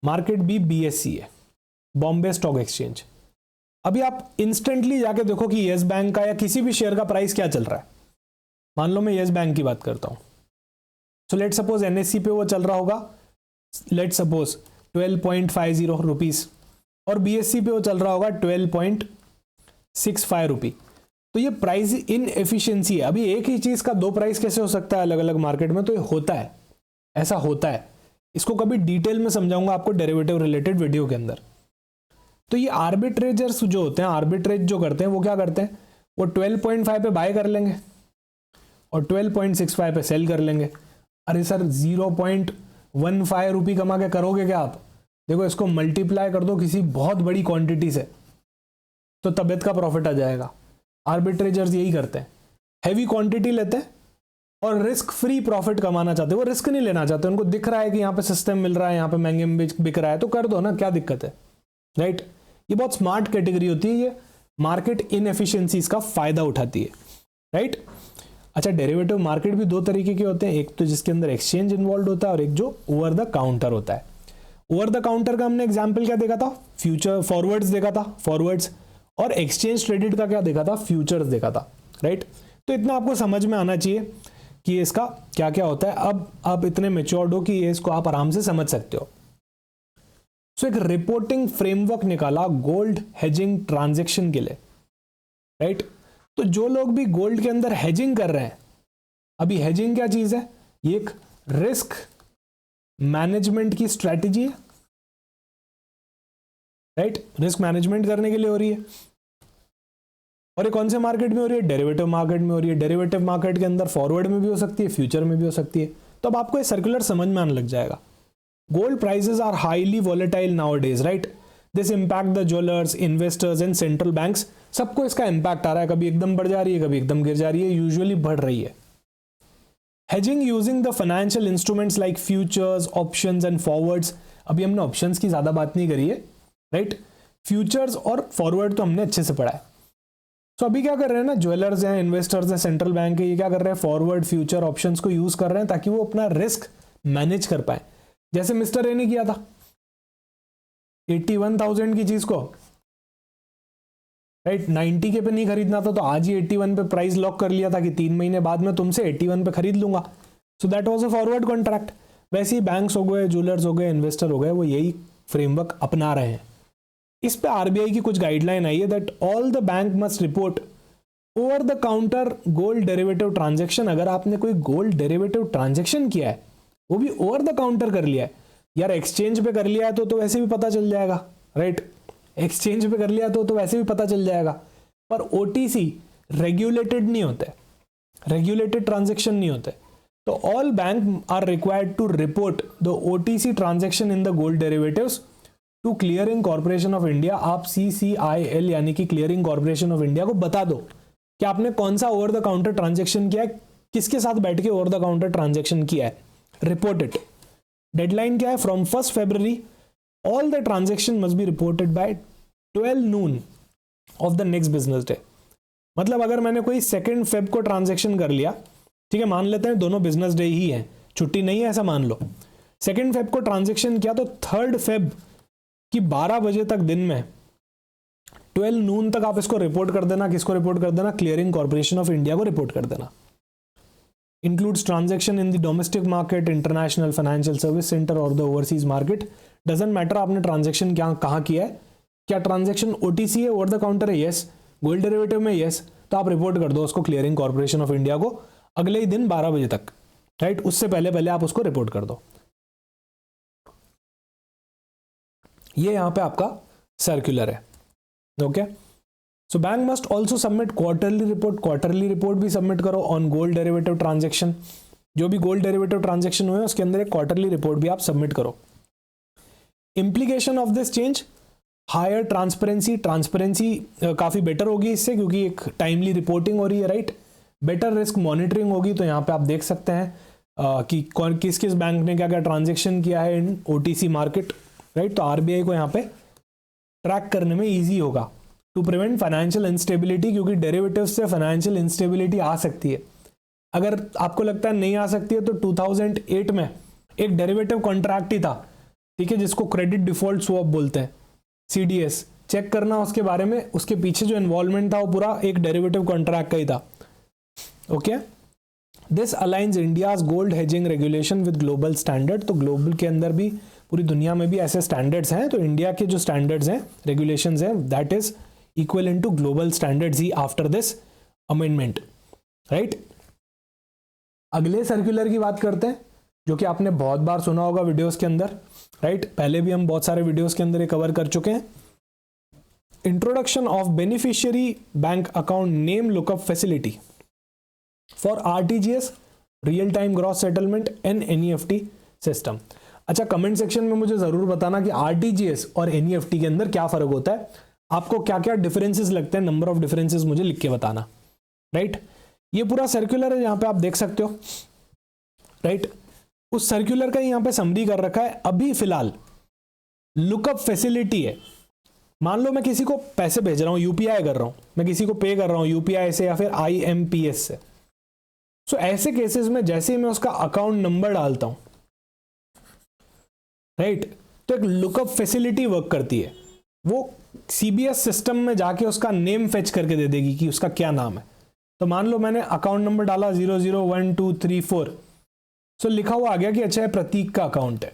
मार्केट भी BSE है, बॉम्बे स्टॉक एक्सचेंज. अभी आप इंस्टेंटली जाके देखो कि येस बैंक का या किसी भी शेयर का प्राइस क्या चल रहा है. मान लो मैं येस बैंक की बात करता हूं. सो लेट सपोज NSE पे वो चल रहा होगा, लेट सपोज 12.50 रुपीज, और BSE पे वो चल रहा होगा 12.65 रुपी. तो ये प्राइस इन एफिशिएंसी है. अभी एक ही चीज का दो प्राइस कैसे हो सकता है अलग अलग मार्केट में? तो ये होता है, ऐसा होता है. इसको कभी डिटेल में समझाऊंगा आपको डेरिवेटिव रिलेटेड वीडियो के अंदर. तो ये आर्बिट्रेजर्स जो होते हैं, आर्बिट्रेज जो करते हैं, वो क्या करते हैं, वो 12.5 पे बाय कर लेंगे और 12.65 पे सेल कर लेंगे. अरे सर 0.15 रुपी कमा के करोगे क्या आप? देखो इसको मल्टीप्लाई कर दो किसी बहुत बड़ी क्वांटिटी से, तो तबियत का प्रॉफिट आ जाएगा. आर्बिट्रेजर्स यही करते हैं, हैवी क्वांटिटी लेते हैं और रिस्क फ्री प्रॉफिट कमाना चाहते हैं. वो रिस्क नहीं लेना चाहते, उनको दिख रहा है कि यहाँ पे सस्ते में मिल रहा है, यहाँ पे महंगे में बिक रहा है, तो कर दो ना, क्या दिक्कत है, राइट? ये बहुत स्मार्ट कैटेगरी होती है, ये मार्केट इनएफिशिएंसीज का फायदा उठाती है, राइट? अच्छा, डेरिवेटिव मार्केट भी दो तरीके के होते हैं, एक तो जिसके अंदर एक्सचेंज इन्वॉल्व होता है और एक जो ओवर द काउंटर होता है. ओवर द काउंटर का हमने एग्जाम्पल क्या देखा था? फ्यूचर फॉरवर्ड्स देखा था, फॉरवर्ड्स. और एक्सचेंज ट्रेडेड का क्या देखा था? फ्यूचर्स देखा था, राइट? तो इतना आपको समझ में आना चाहिए कि इसका क्या क्या होता है. अब आप इतने मेच्योर्ड हो कि ये इसको आप आराम से समझ सकते हो. सो एक रिपोर्टिंग फ्रेमवर्क निकाला गोल्ड हेजिंग ट्रांजैक्शन के लिए, राइट? तो जो लोग भी गोल्ड के अंदर हेजिंग कर रहे हैं, अभी हेजिंग क्या चीज है? ये एक रिस्क मैनेजमेंट की स्ट्रेटेजी है, राइट? रिस्क मैनेजमेंट करने के लिए हो रही है. और ये कौन से मार्केट में हो रही है? डेरिवेटिव मार्केट में हो रही है. डेरिवेटिव मार्केट के अंदर फॉरवर्ड में भी हो सकती है, फ्यूचर में भी हो सकती है. तो अब आपको ये सर्कुलर समझ में आने लग जाएगा. Gold prices are highly volatile nowadays, right? This impact the jewellers, investors and central banks. सबको इसका इंपैक्ट आ रहा है, कभी एकदम बढ़ जा रही है, कभी एकदम गिर जा रही है, यूजुअली बढ़ रही है. Hedging using the financial instruments like futures, options and forwards. अभी हमने ऑप्शंस की ज्यादा बात नहीं करी है, राइट? फ्यूचर्स और फॉरवर्ड तो हमने अच्छे से पढ़ा है. तो अभी क्या कर रहे हैं ना, ज्वेलर्स हैं, इन्वेस्टर्स हैं, सेंट्रल बैंक है, ये क्या कर रहे हैं? फॉरवर्ड, फ्यूचर, ऑप्शंस को यूज कर रहे हैं ताकि वो अपना रिस्क मैनेज कर पाए. जैसे मिस्टर ए ने किया था 81,000 की चीज को, राइट? 90K पे नहीं खरीदना था तो आज ही 81 पे प्राइस लॉक कर लिया था कि 3 महीने बाद में तुमसे 81 पे खरीद लूंगा. So that was a forward contract. वैसे ही बैंक्स हो गए, ज्वेलर्स हो गए, इन्वेस्टर हो गए, वो यही फ्रेमवर्क अपना रहे हैं. इस पे RBI की कुछ गाइडलाइन आई है that all the bank must report over the counter gold derivative transaction. अगर आपने कोई गोल्ड डेरिवेटिव ट्रांजैक्शन किया है, वो भी ओवर द काउंटर कर लिया है, यार एक्सचेंज पे कर लिया है तो वैसे भी पता चल जाएगा, राइट? एक्सचेंज पे कर लिया तो वैसे भी पता चल जाएगा. पर OTC रेगुलेटेड नहीं होते, रेगुलेटेड ट्रांजेक्शन नहीं होते। तो all bank are required to report the OTC transaction in the gold derivatives to clearing corporation of India. आप CCIL यानी कि क्लियरिंग कॉर्पोरेशन ऑफ इंडिया को बता दो कि आपने कौन सा ओवर द काउंटर ट्रांजेक्शन किया है, किसके साथ बैठ के ओवर द काउंटर ट्रांजेक्शन किया है, रिपोर्ट इट। डेडलाइन क्या है? From 1 February all the transaction must be reported by 12 noon of the next business day. मतलब अगर मैंने कोई 2 Feb को ट्रांजेक्शन कर लिया, ठीक है, मान लेते हैं दोनों बिजनेस डे ही है, छुट्टी नहीं है ऐसा मान लो, 2 Feb को ट्रांजेक्शन किया तो 3 Feb की 12 बजे तक दिन में 12 noon तक आप इसको रिपोर्ट कर देना। किसको रिपोर्ट कर देना? क्लियरिंग कॉर्पोरेशन ऑफ इंडिया को रिपोर्ट कर देना। Includes transaction in the domestic market, international financial service centre और the overseas market, doesn't matter आपने ट्रांजेक्शन क्या कहाँ किया है। क्या ट्रांजेक्शन OTC है, ओवर द काउंटर है? यस। गोल्ड डेरिवेटिव में? यस। तो आप रिपोर्ट कर दो उसको क्लियरिंग कॉर्पोरेशन ऑफ इंडिया को अगले ही दिन 12 बजे तक, राइट? उससे पहले पहले आप उसको रिपोर्ट कर दो। ये यहां पे आपका सर्कुलर है, okay. So bank must also submit quarterly report, quarterly report भी सबमिट करो ऑन गोल्ड डेरिवेटिव ट्रांजेक्शन। जो भी गोल्ड डेरिवेटिव ट्रांजेक्शन हुए उसके अंदर एक क्वार्टरली रिपोर्ट भी आप सबमिट करो। Implication of this change, higher transparency, transparency काफी बेटर होगी इससे, क्योंकि एक टाइमली रिपोर्टिंग हो रही है, राइट। बेटर रिस्क मॉनिटरिंग होगी। तो यहाँ पे आप देख सकते हैं कि कौन किस किस बैंक ने क्या क्या ट्रांजेक्शन किया है इन OTC मार्केट, राइट। तो RBI को यहाँ पे ट्रैक करने में ईजी होगा टू प्रिवेंट फाइनेंशियल इंस्टेबिलिटी, क्योंकि डेरिवेटिव से फाइनेंशियल इंस्टेबिलिटी आ सकती है। अगर आपको लगता है नहीं आ सकती है तो 2008 में एक डेरिवेटिव कॉन्ट्रैक्ट ही था, ठीक है, जिसको क्रेडिट डिफॉल्ट स्वैप बोलते हैं, CDS। चेक करना उसके बारे में, उसके पीछे जो इन्वॉल्वमेंट था वो पूरा एक डेरिवेटिव कॉन्ट्रैक्ट का ही था, okay. This aligns India's gold hedging regulation with global standard. तो ग्लोबल के अंदर भी, पूरी दुनिया में भी ऐसे स्टैंडर्ड्स हैं, तो इंडिया के जो स्टैंडर्ड्स हैं, रेगुलेशंस हैं, that is equal to global standards ही आफ्टर दिस अमेंडमेंट, राइट। अगले सर्कुलर की बात करते हैं, जो कि आपने बहुत बार सुना होगा वीडियोस के अंदर, राइट। पहले भी हम बहुत सारे वीडियोस के अंदर ये कवर कर चुके हैं। Introduction of beneficiary bank account name lookup facility for RTGS, real time gross settlement and NEFT system. अच्छा, कमेंट सेक्शन में मुझे जरूर बताना कि RTGS और NEFT के अंदर क्या फर्क होता है, आपको क्या क्या डिफरेंसेस लगते हैं, नंबर ऑफ डिफरेंसेस मुझे लिख के बताना, राइट। ये पूरा सर्कुलर है, यहाँ पे आप देख सकते हो, राइट। उस सर्कुलर का यहाँ पे समरी कर रखा है। अभी फिलहाल लुकअप फैसिलिटी है, मान लो मैं किसी को पैसे भेज रहा हूं, UPI कर रहा हूं, मैं किसी को पे कर रहा हूं UPI से या फिर IMPS से। सो ऐसे केसेस में जैसे ही मैं उसका अकाउंट नंबर डालता हूं, राइट, तो एक लुकअप फैसिलिटी वर्क करती है। वो CBS सिस्टम में जाके उसका नेम फेच करके दे देगी कि उसका क्या नाम है। तो मान लो मैंने अकाउंट नंबर डाला 001234, सो लिखा हुआ आ गया कि अच्छा है प्रतीक का अकाउंट है।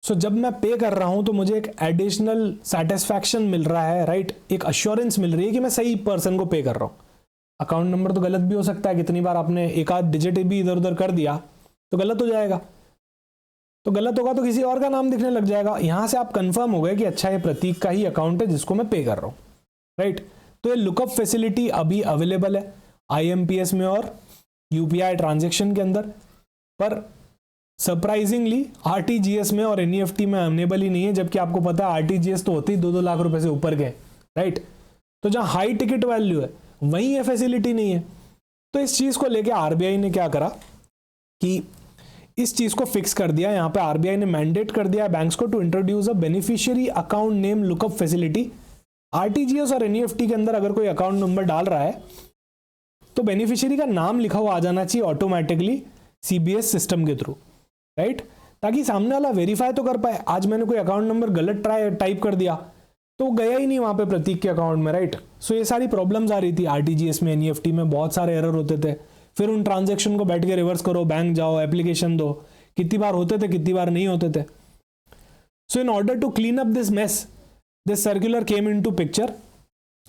सो जब मैं पे कर रहा हूं तो मुझे एक एडिशनल सेटिस्फैक्शन मिल रहा है, राइट, एक अश्योरेंस मिल रही है कि मैं सही पर्सन को पे कर रहा हूं। अकाउंट नंबर तो गलत भी हो सकता है, कितनी बार आपने एक आध डिजिट भी इधर उधर कर दिया तो गलत हो जाएगा, तो गलत होगा तो किसी और का नाम दिखने लग जाएगा। यहां से आप कंफर्म हो गए कि अच्छा ये प्रतीक का ही अकाउंट है जिसको मैं पे कर रहा हूं, राइट। तो ये लुकअप फैसिलिटी अभी अवेलेबल है IMPS में और UPI ट्रांजेक्शन के अंदर, पर सरप्राइजिंगली RTGS में और NEFT में अवेलेबल ही नहीं है, जबकि आपको पता है RTGS तो होते ही 2-2 लाख रुपए से ऊपर के, राइट। तो जहां हाई टिकट वैल्यू है वहीं ये फैसिलिटी नहीं है। तो इस चीज को लेके RBI ने क्या करा कि इस चीज को फिक्स कर दिया। यहां पे RBI ने मैंडेट कर दिया बैंक्स को to introduce a beneficiary account name lookup facility. RTGS और NEFT के अंदर अगर कोई अकाउंट नंबर डाल रहा है तो बेनिफिशियरी का नाम लिखा हुआ आ जाना चाहिए ऑटोमेटिकली CBS सिस्टम के थ्रू, राइट, ताकि सामने वाला वेरीफाई तो कर पाए। आज मैंने कोई अकाउंट नंबर गलत टाइप कर दिया तो गया ही नहीं वहां पे प्रतीक के अकाउंट में, राइट। सो ये सारी प्रॉब्लम्स आ रही थी RTGS में, NEFT में बहुत सारे एरर होते थे। फिर उन ट्रांजेक्शन को बैठ के रिवर्स करो, बैंक जाओ, एप्लीकेशन दो, कितनी बार होते थे कितनी बार नहीं होते थे। So in order to clean up this mess, this circular came into picture,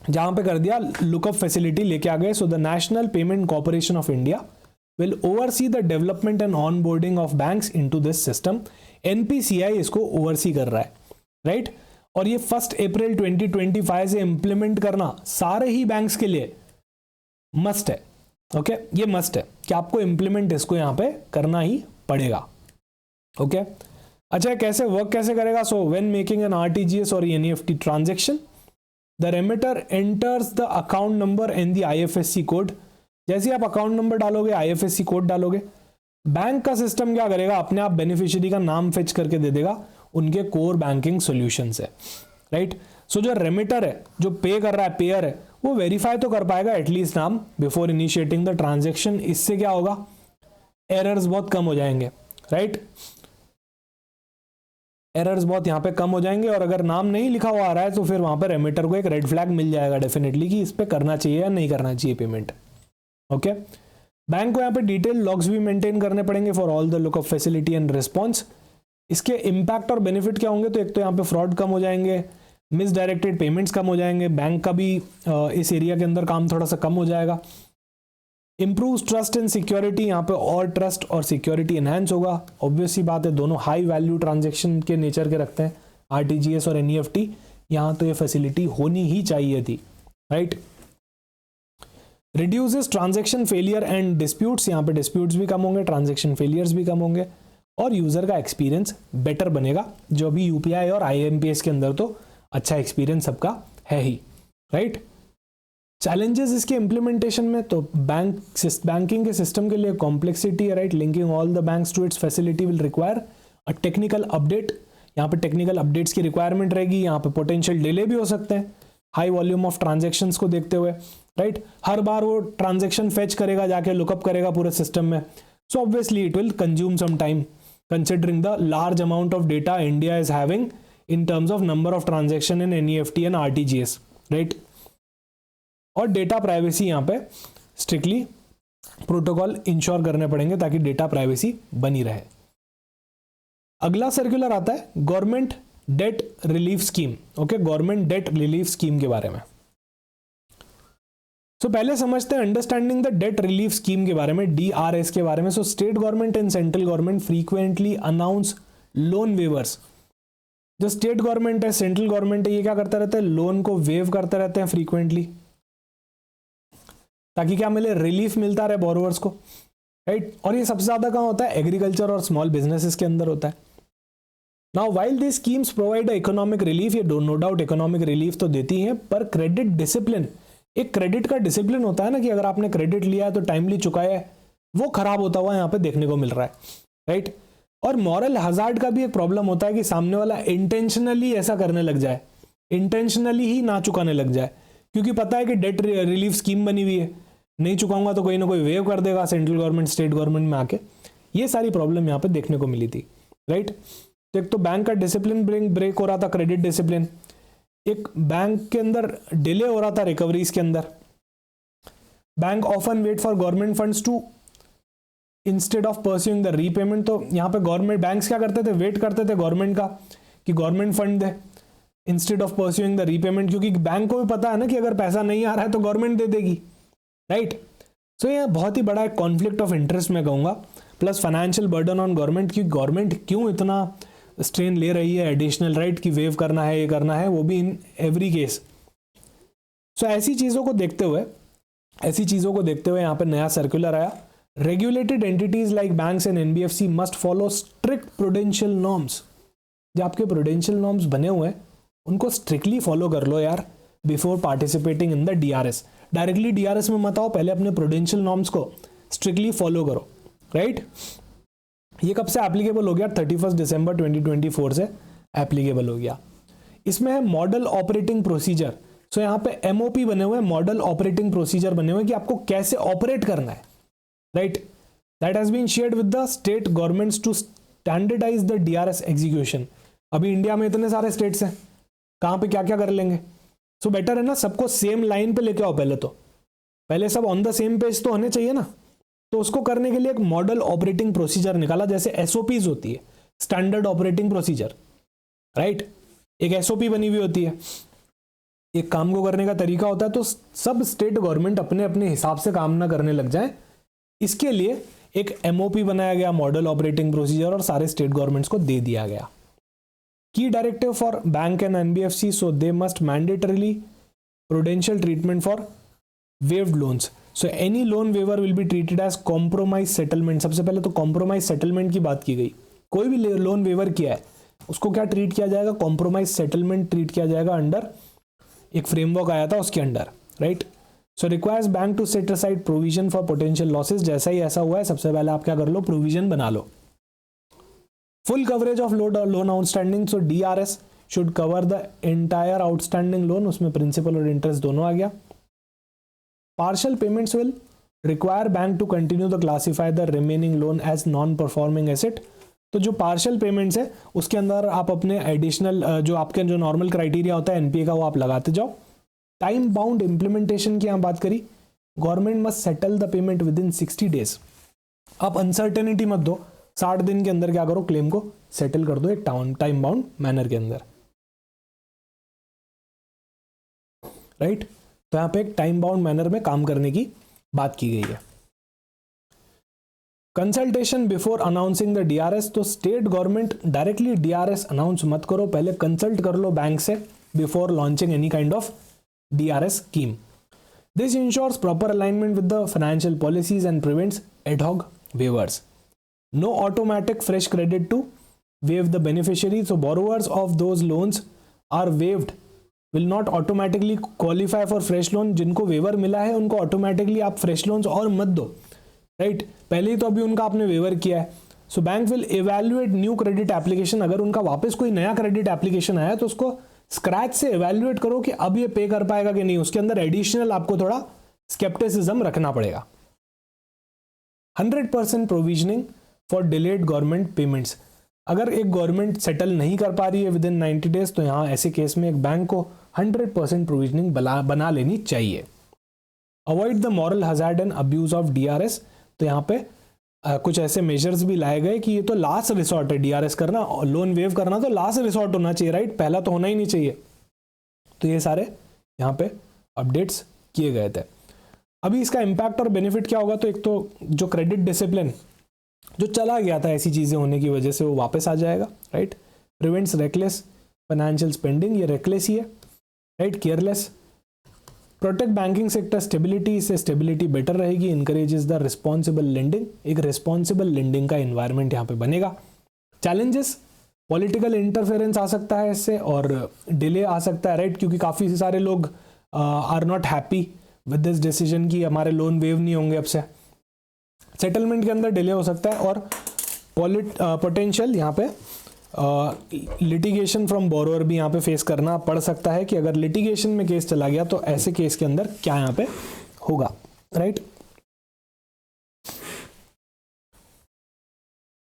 जहां पे कर दिया लुकअप फैसिलिटी लेके आ गए। So the national payment corporation of India will oversee the development and onboarding of banks into this system. NPCI इसको oversee कर रहा है, right? और ये 1 अप्रैल 2025 से इंप्लीमेंट करना सारे ही बैंक्स के लिए मस्ट है। ओके, ये मस्ट है कि आपको इंप्लीमेंट इसको यहां पे करना ही पड़ेगा। ओके, अच्छा कैसे वर्क कैसे करेगा? So when making an RTGS और NEFT transaction, the remitter enters the account number and the IFSC code. जैसे आप अकाउंट नंबर डालोगे, आईएफएससी कोड डालोगे, बैंक का सिस्टम क्या करेगा, अपने आप बेनिफिशियरी का नाम फेच करके दे देगा उनके कोर बैंकिंग सॉल्यूशन से, राइट। सो जो रेमिटर है, जो पे कर रहा है, पेयर है, वो वेरीफाई तो कर पाएगा एटलीस्ट नाम बिफोर इनिशिएटिंग द ट्रांजैक्शन। इससे क्या होगा, एरर्स बहुत कम हो जाएंगे, राइट। एरर्स बहुत यहाँ पे कम हो जाएंगे, और अगर नाम नहीं लिखा हुआ आ रहा है तो फिर वहां पे रेमिटर को एक रेड फ्लैग मिल जाएगा डेफिनेटली कि इस पे करना चाहिए या नहीं करना चाहिए पेमेंट। ओके, बैंक को यहाँ पे डिटेल लॉग्स भी मेंटेन करने पड़ेंगे for all the lookup facility and response. इसके इम्पैक्ट और बेनिफिट क्या होंगे, तो एक तो यहाँ पे फ्रॉड कम हो जाएंगे, मिसडायरेक्टेड पेमेंट्स कम हो जाएंगे, बैंक का भी इस एरिया के अंदर काम थोड़ा सा कम हो जाएगा। इंप्रूव ट्रस्ट एंड सिक्योरिटी, यहाँ पे और ट्रस्ट और सिक्योरिटी एनहांस होगा। ऑब्वियसली बात है, दोनों हाई वैल्यू ट्रांजैक्शन के नेचर के रखते हैं, आरटीजीएस और एनईएफटी, यहाँ तो ये फैसिलिटी होनी ही चाहिए थी, right. Reduces transaction failure and disputes, यहाँ पे डिस्प्यूट्स भी कम होंगे, ट्रांजैक्शन फेलियर्स भी कम होंगे, और यूजर का एक्सपीरियंस बेटर बनेगा, जो भी यूपीआई और आईएमपीएस के अंदर तो अच्छा एक्सपीरियंस सबका है ही, राइट। चैलेंजेस इसके इंप्लीमेंटेशन में, तो बैंकिंग के सिस्टम के लिए कॉम्प्लेक्सिटी है, right. Linking all the banks to its facility will require a technical update, यहाँ पे टेक्निकल अपडेट्स की रिक्वायरमेंट रहेगी, यहाँ पे पोटेंशियल डिले भी हो सकते हैं हाई वॉल्यूम ऑफ ट्रांजैक्शंस को देखते हुए, राइट। हर बार वो ट्रांजैक्शन फेच करेगा, जाके लुकअप करेगा पूरे सिस्टम में, so obviously it will consume some time considering the large amount of data India is having in terms of number of transaction in NEFT and RTGS, right. और data privacy यहाँ पे strictly protocol ensure करने पड़ेंगे ताकि data privacy बनी रहे। अगला circular आता है government debt relief scheme. Okay, government debt relief scheme के बारे में पहले समझते हैं understanding the debt relief scheme के बारे में, डीआरएस के बारे में। State government and central government frequently announce loan waivers. जो स्टेट गवर्नमेंट है, सेंट्रल गवर्नमेंट है, ये क्या करते रहते हैं, लोन को वेव करते रहते हैं फ्रीक्वेंटली, ताकि क्या मिले, रिलीफ मिलता रहे बोरोवर्स को, राइट। और ये सबसे ज्यादा कहाँ होता है, एग्रीकल्चर और स्मॉल बिजनेसेस के अंदर होता है। Now while this schemes provide economic relief, ये नो डाउट इकोनॉमिक रिलीफ तो देती हैं, पर क्रेडिट डिसिप्लिन, एक क्रेडिट का डिसिप्लिन होता है ना, कि अगर आपने क्रेडिट लिया है तो टाइमली चुकाया है, वो खराब होता हुआ यहाँ पे देखने को मिल रहा है, राइट। और मॉरल हजार्ड का भी एक प्रॉब्लम होता है कि सामने वाला इंटेंशनली ऐसा करने लग जाए, इंटेंशनली ही ना चुकाने लग जाए, क्योंकि पता है कि डेट रिलीफ स्कीम बनी हुई है, नहीं चुकाऊंगा तो कोई ना कोई वेव कर देगा सेंट्रल गवर्नमेंट स्टेट गवर्नमेंट में आके। ये सारी प्रॉब्लम यहाँ पे देखने को मिली थी, राइट। तो एक तो बैंक का डिसिप्लिन ब्रेक हो रहा था, क्रेडिट डिसिप्लिन, एक बैंक के अंदर डिले हो रहा था रिकवरीज के अंदर। Bank often wait for government funds to instead of pursuing the repayment. तो यहाँ पे गवर्नमेंट बैंक्स क्या करते थे, वेट करते थे गवर्नमेंट का कि government fund they instead of pursuing the repayment, क्योंकि बैंक को भी पता है ना कि अगर पैसा नहीं आ रहा है तो गवर्नमेंट दे देगी, राइट। सो ये बहुत ही बड़ा एक कॉन्फ्लिक्ट ऑफ इंटरेस्ट मैं कहूंगा, plus financial burden on government, कि गवर्नमेंट क्यों इतना स्ट्रेन ले रही है एडिशनल, राइट, कि वेव करना है, ये करना है, वो भी इन एवरी केस। सो ऐसी चीज़ों को देखते हुए यहाँ पे नया सर्कुलर आया, regulated entities like banks and NBFC must follow strict prudential norms. जो आपके प्रूडेंशियल नॉर्म्स बने हुए हैं उनको स्ट्रिक्टली फॉलो कर लो यार, before participating in the DRS. Directly DRS में मत आओ, पहले अपने प्रूडेंशियल नॉर्म्स को स्ट्रिक्टली फॉलो करो, राइट। ये कब से एप्लीकेबल हो गया, 31 दिसंबर 2024 से एप्लीकेबल हो गया। इसमें है मॉडल ऑपरेटिंग प्रोसीजर। सो यहाँ पे एमओपी बने हुए, मॉडल ऑपरेटिंग प्रोसीजर बने हुए कि आपको कैसे ऑपरेट करना है, right. That has been shared with the state governments to standardise the DRS execution. अभी इंडिया में इतने सारे स्टेट्स हैं, कहाँ पे क्या क्या कर लेंगे, सो बेटर है ना सबको सेम लाइन पे लेके आओ। पहले सब ऑन द सेम पेज तो होने चाहिए ना। तो उसको करने के लिए एक मॉडल ऑपरेटिंग प्रोसीजर निकाला, जैसे एसओपीज होती है, स्टैंडर्ड ऑपरेटिंग प्रोसीजर, राइट। एक एसओपी बनी हुई होती है, एक काम को करने का तरीका होता है, तो सब स्टेट गवर्नमेंट अपने अपने हिसाब से काम ना करने लग जाए, इसके लिए एक एमओपी बनाया गया, मॉडल ऑपरेटिंग प्रोसीजर, और सारे स्टेट गवर्नमेंट्स को दे दिया गया। Key directive for bank and NBFC, so they must mandatorily prudential treatment for waived loans. So any loan waiver will be treated as compromise settlement. सबसे पहले तो compromise settlement की बात की गई. कोई भी लोन वेवर किया है उसको क्या ट्रीट किया जाएगा? कॉम्प्रोमाइज सेटलमेंट ट्रीट किया जाएगा अंडर एक फ्रेमवर्क आया था उसके under, right. So requires bank to set aside provision for potential losses. जैसा ही ऐसा हुआ है सबसे पहले आप क्या कर लो? प्रोविजन बना लो. Full coverage of loan outstanding, so DRS should cover the entire outstanding loan. उसमें प्रिंसिपल और इंटरेस्ट दोनों आ गया. Partial payments will require bank to continue the classify the remaining loan as non performing asset. तो जो partial payments है उसके अंदर आप अपने एडिशनल जो आपके जो नॉर्मल क्राइटेरिया होता है एनपीए का वो आप लगाते जाओ. टाइम बाउंड इम्प्लीमेंटेशन की यहाँ बात करी. Government must settle the payment with in 60 days. आप अनसर्टेनिटी मत दो, 60 दिन के अंदर क्या करो? क्लेम को सेटल कर दो एक टाइम बाउंड मैनर के अंदर, राइट. तो यहाँ पे एक टाइम बाउंड मैनर में काम करने की बात की गई है. Consultation before announcing the DRS, तो state government directly DRS announce मत करो, पहले कंसल्ट कर लो बैंक से before launching any kind of DRS scheme. This ensures proper alignment with the financial policies and prevents ad hoc waivers. No automatic fresh credit to waive the beneficiary. So borrowers of those loans are waived will not automatically qualify for fresh loan. जिनको waiver मिला है उनको automatically आप fresh loans और मत दो, right. पहले ही तो अभी उनका आपने वेवर किया है. So bank will evaluate new credit application. अगर उनका वापस कोई नया क्रेडिट एप्लीकेशन आया तो उसको स्क्रैच से इवैल्यूएट करो कि अब ये पे कर पाएगा कि नहीं. उसके अंदर एडिशनल आपको थोड़ा स्केप्टिसिज्म रखना पड़ेगा. 100% provisioning for delayed government payments. अगर एक गवर्नमेंट सेटल नहीं कर पा रही है विद इन 90 डेज तो यहाँ ऐसे केस में एक बैंक को 100% प्रोविजनिंग बना लेनी चाहिए. Avoid the moral hazard and abuse of DRS. तो यहाँ पे कुछ ऐसे मेजर्स भी लाए गए कि ये तो लास्ट रिसोर्ट है DRS करना, लोन वेव करना तो लास्ट रिसोर्ट होना चाहिए, राइट. पहला तो होना ही नहीं चाहिए. तो ये सारे यहाँ पे अपडेट्स किए गए थे. अभी इसका इम्पैक्ट और बेनिफिट क्या होगा? तो एक तो जो क्रेडिट डिसिप्लिन जो चला गया था ऐसी चीजें होने की वजह से वो वापस आ जाएगा, right. Prevents reckless financial spending, ये रेकलेस ही है, right, careless. Protect banking sector stability, से स्टेबिलिटी बेटर रहेगी. इनकरेजेस द रिस्पॉन्सिबल लेंडिंग, एक रिस्पॉन्सिबल लेंडिंग का इन्वायरमेंट यहाँ पे बनेगा. चैलेंजेस, पॉलिटिकल इंटरफेरेंस आ सकता है इससे और डिले आ सकता है, राइट, क्योंकि काफ़ी सारे लोग are not happy with this decision कि हमारे लोन वेव नहीं होंगे अब से. सेटलमेंट के अंदर डिले हो सकता है और पोटेंशियल यहाँ पे लिटिगेशन फ्रॉम बोरोअर भी यहाँ पे फेस करना पड़ सकता है कि अगर लिटिगेशन में केस चला गया तो ऐसे केस के अंदर क्या यहाँ पे होगा, राइट.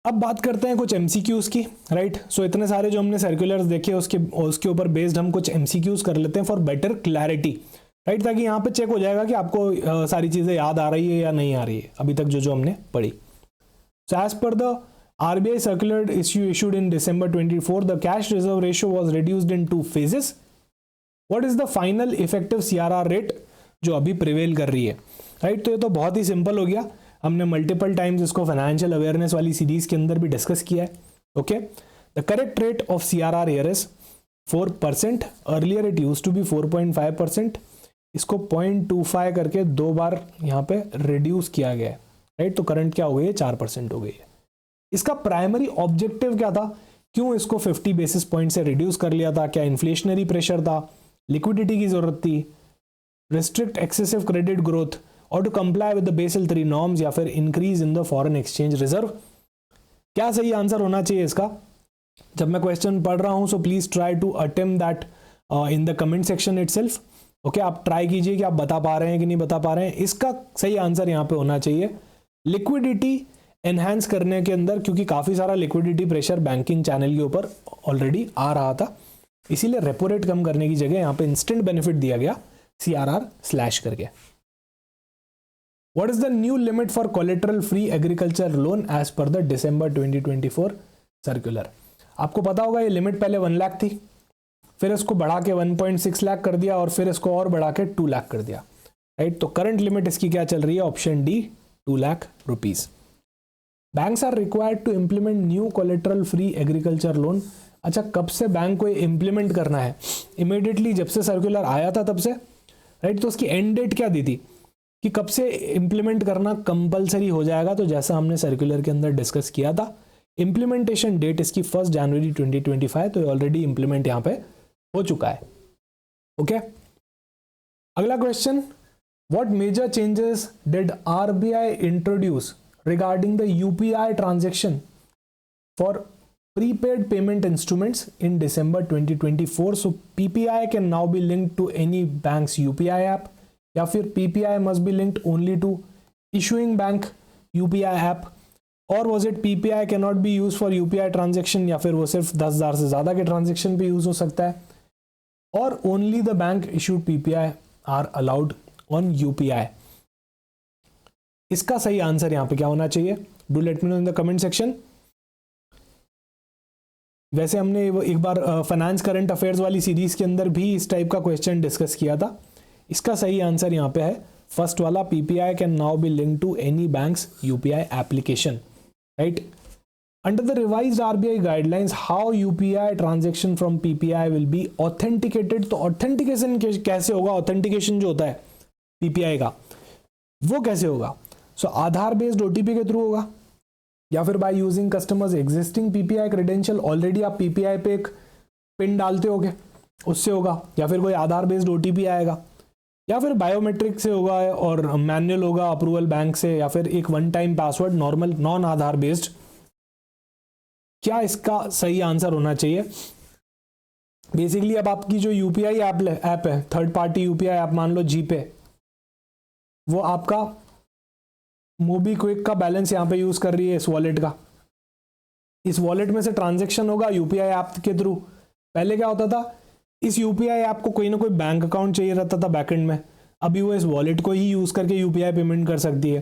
अब बात करते हैं कुछ MCQs की, राइट. सो इतने सारे जो हमने सर्कुलर्स देखे उसके ऊपर बेस्ड हम कुछ MCQs कर लेते हैं फॉर बेटर क्लैरिटी, राइट, ताकि यहाँ पे चेक हो जाएगा कि आपको सारी चीजें याद आ रही है या नहीं आ रही है अभी तक जो हमने पढ़ी. So as per the RBI circular issued in December 24, the cash reserve ratio was reduced in 2 phases. What is the final effective CRR rate जो अभी प्रिवेल कर रही है, राइट. तो ये तो बहुत ही सिंपल हो गया. हमने मल्टीपल टाइम्स इसको फाइनेंशियल अवेयरनेस वाली सीरीज के अंदर भी डिस्कस किया है, okay. The correct rate of CRR here is 4%. Earlier it use to be 4.5%. इसको 0.25 करके 2 बार यहाँ पे रिड्यूस किया गया है, राइट. तो करंट क्या हो गई है? 4% हो गई है. इसका प्राइमरी ऑब्जेक्टिव क्या था? क्यों इसको 50 बेसिस पॉइंट से रिड्यूस कर लिया था? क्या इन्फ्लेशनरी प्रेशर था, लिक्विडिटी की जरूरत थी, रिस्ट्रिक्ट एक्सेसिव क्रेडिट ग्रोथ, और to comply with the Basel 3 norms, या फिर increase in the foreign exchange reserve? क्या सही आंसर होना चाहिए इसका? जब मैं क्वेश्चन पढ़ रहा हूं so please try to attempt that in the comment section itself, okay. आप ट्राई कीजिए कि आप बता पा रहे हैं कि नहीं बता पा रहे हैं. इसका सही आंसर यहाँ पे होना चाहिए लिक्विडिटी एनहांस करने के अंदर, क्योंकि काफी सारा लिक्विडिटी प्रेशर बैंकिंग चैनल के ऊपर ऑलरेडी आ रहा था, इसीलिए रेपो रेट कम करने की जगह यहाँ पे इंस्टेंट बेनिफिट दिया गया CRR स्लैश करके. What is the new limit for collateral free agriculture loan as per the December 2024 circular? आपको पता होगा ये लिमिट पहले 1 लाख थी, फिर इसको बढ़ा के 1.6 लाख कर दिया और फिर इसको और बढ़ा के 2 लाख कर दिया, राइट. तो करंट लिमिट इसकी क्या चल रही है? Option D, 2 lakh rupees. Banks are required to implement new collateral free agriculture loan अच्छा, कब से बैंक को इम्प्लीमेंट करना है? इमीडिएटली जब से सर्कुलर आया था तब से, राइट। तो उसकी एंड डेट क्या दी थी कि कब से इम्प्लीमेंट करना कंपलसरी हो जाएगा? तो जैसा हमने सर्कुलर के अंदर डिस्कस किया था, इम्प्लीमेंटेशन डेट इसकी 1 जनवरी 2025, तो ऑलरेडी इम्प्लीमेंट यहाँ पे हो चुका है। ओके, अगला question, what major changes did RBI introduce regarding the UPI transaction for prepaid payment instruments in December 2024? So PPI can now be linked to any bank's UPI app, या फिर PPI must be linked only to issuing bank UPI app, or was it PPI cannot be used for UPI transaction, या फिर वो सिर्फ 10,000 से ज़्यादा के transaction पे यूज हो सकता है, और only the bank issued PPI are allowed on UPI? इसका सही आंसर यहां पे क्या होना चाहिए? Do let me know in the comment section. वैसे हमने एक बार फाइनेंस करंट अफेयर्स वाली सीरीज के अंदर भी इस टाइप का क्वेश्चन डिस्कस किया था। इसका सही आंसर यहां पे है फर्स्ट वाला, PPI can now be link to any banks UPI application, right. Under the revised RBI guidelines how UPI transaction from PPI will be authenticated. तो ऑथेंटिकेशन कैसे होगा? ऑथेंटिकेशन जो होता है पीपीआई का वो कैसे होगा? सो आधार बेस्ड ओटीपी के थ्रू होगा, या फिर by using customers existing PPI credential, already आप पीपीआई पे एक पिन डालते होगे उससे होगा, या फिर कोई आधार बेस्ड ओटीपी आएगा, या फिर बायोमेट्रिक से होगा और मैनुअल होगा अप्रूवल बैंक से, या फिर एक one time password normal non Aadhaar based. क्या इसका सही आंसर होना चाहिए? बेसिकली अब आपकी जो यूपीआई ऐप है, थर्ड पार्टी यूपीआई ऐप, मान लो जीपे, वो आपका मोबीक्विक का बैलेंस यहाँ पे यूज कर रही है इस वॉलेट का। इस वॉलेट में से ट्रांजैक्शन होगा यूपीआई ऐप के थ्रू। पहले क्या होता था, इस यूपीआई ऐप को कोई ना कोई बैंक अकाउंट चाहिए रहता था बैकएंड में, अभी वो इस वॉलेट को ही यूज करके यूपीआई पेमेंट कर सकती है।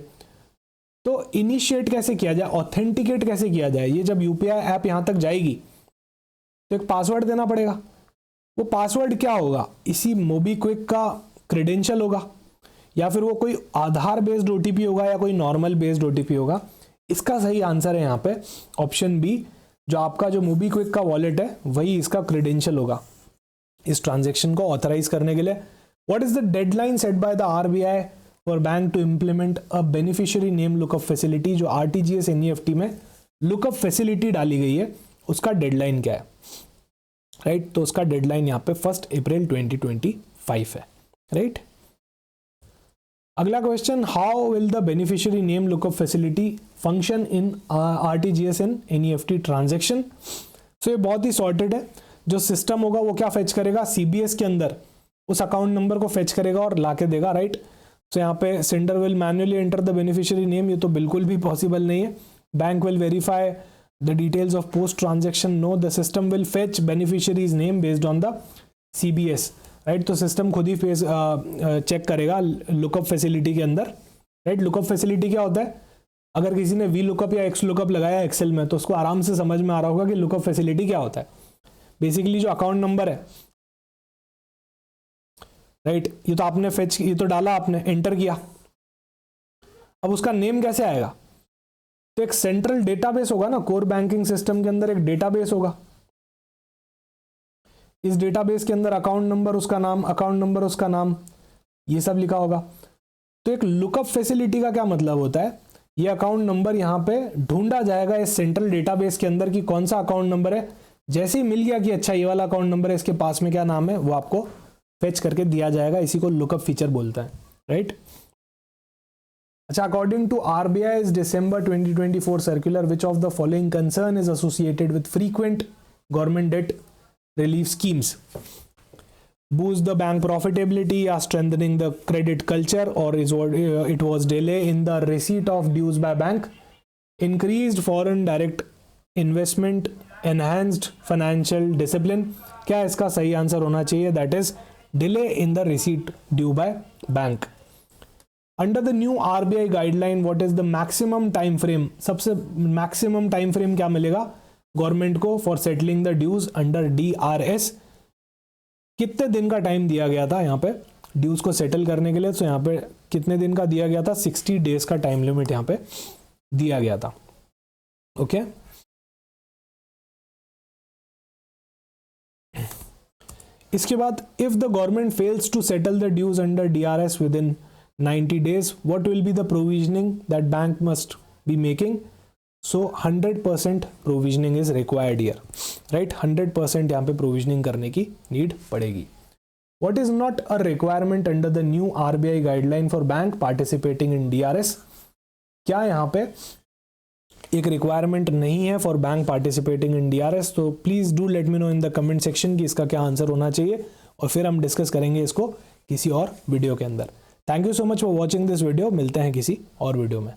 तो इनिशिएट कैसे किया जाए, ऑथेंटिकेट कैसे किया जाए? ये जब यूपीआई ऐप यहाँ तक जाएगी तो एक पासवर्ड देना पड़ेगा। वो पासवर्ड क्या होगा? इसी मोबीक्विक का क्रेडेंशियल होगा, या फिर वो कोई आधार बेस्ड ओटीपी होगा, या कोई नॉर्मल बेस्ड ओटीपी होगा। इसका सही आंसर है यहाँ पे ऑप्शन बी, जो आपका जो मोबीक्विक का वॉलेट है वही इसका क्रेडेंशियल होगा इस ट्रांजैक्शन को ऑथराइज करने के लिए। What is the deadline set by the RBI for bank to implement a beneficiary name lookup facility? जो आरटीजीएस एनईएफटी में लुकअप फैसिलिटी डाली गई है उसका डेडलाइन क्या है, राइट। तो उसका डेडलाइन यहाँ पे 1 अप्रैल 2025 है, राइट। अगला question, how will the beneficiary name lookup facility function in RTGS and NEFT transaction? सो ये बहुत ही सॉर्टेड है। जो सिस्टम होगा वो क्या फेच करेगा, सीबीएस के अंदर उस अकाउंट नंबर को फेच करेगा और लाके देगा, राइट। सो यहाँ पे sender will manually enter the beneficiary name, ये तो बिल्कुल भी पॉसिबल नहीं है। Bank will verify the details of post transaction, know the system will fetch beneficiaries name based on the CBS, right. तो सिस्टम खुद ही चेक करेगा लुकअप फैसिलिटी के अंदर, राइट। लुकअप फैसिलिटी क्या होता है? अगर किसी ने वी लुकअप या एक्स लुकअप लगाया एक्सेल में तो उसको आराम से समझ में आ रहा होगा कि लुकअप फैसिलिटी क्या होता है। बेसिकली जो अकाउंट नंबर है, राइट, ये तो आपने फेच, ये तो डाला आपने, एंटर किया, अब उसका नेम कैसे आएगा? तो एक सेंट्रल डेटाबेस होगा ना, कोर बैंकिंग सिस्टम के अंदर एक डेटाबेस होगा। इस डेटाबेस के अंदर अकाउंट नंबर उसका नाम, अकाउंट नंबर उसका नाम, ये सब लिखा होगा। तो एक लुकअप फैसिलिटी का क्या मतलब होता है? ये अकाउंट नंबर यहाँ पे ढूंढा जाएगा इस सेंट्रल डेटाबेस के अंदर कि कौन सा अकाउंट नंबर है। जैसे ही मिल गया कि अच्छा ये वाला अकाउंट नंबर है, इसके पास में क्या नाम है, वो आपको फेच करके दिया जाएगा। इसी को लुकअप फीचर बोलता है, राइट। अच्छा, according to RBI December 2024 circular, which of the following concern is associated with frequent government debt relief schemes? Boost the bank profitability or strengthening the credit culture, or it was delay in the receipt of dues by bank, increased foreign direct investment, enhanced financial discipline? क्या इसका सही answer होना चाहिए? That is delay in the receipt due by bank. Under the new RBI guideline, what is the maximum time frame? सबसे maximum time frame क्या मिलेगा government को for settling the dues under DRS? कितने दिन का time दिया गया था यहाँ पे ड्यूज को सेटल करने के लिए? तो यहाँ पे कितने दिन का दिया गया था? 60 डेज का टाइम लिमिट यहाँ पे दिया गया था, ओके। इसके बाद if the government fails to settle the dues under DRS within 90 days, what will be the provisioning that bank must be making? So 100% provisioning is required here, right? 100% यहाँ पे provisioning करने की need पड़ेगी. What is not a requirement under the new RBI guideline for bank participating in DRS? क्या यहाँ पे एक requirement नहीं है for bank participating in DRS? तो please do let me know in the comment section कि इसका क्या आंसर होना चाहिए, और फिर हम डिस्कस करेंगे इसको किसी और वीडियो के अंदर. Thank you so much for watching this video. मिलते हैं किसी और वीडियो में.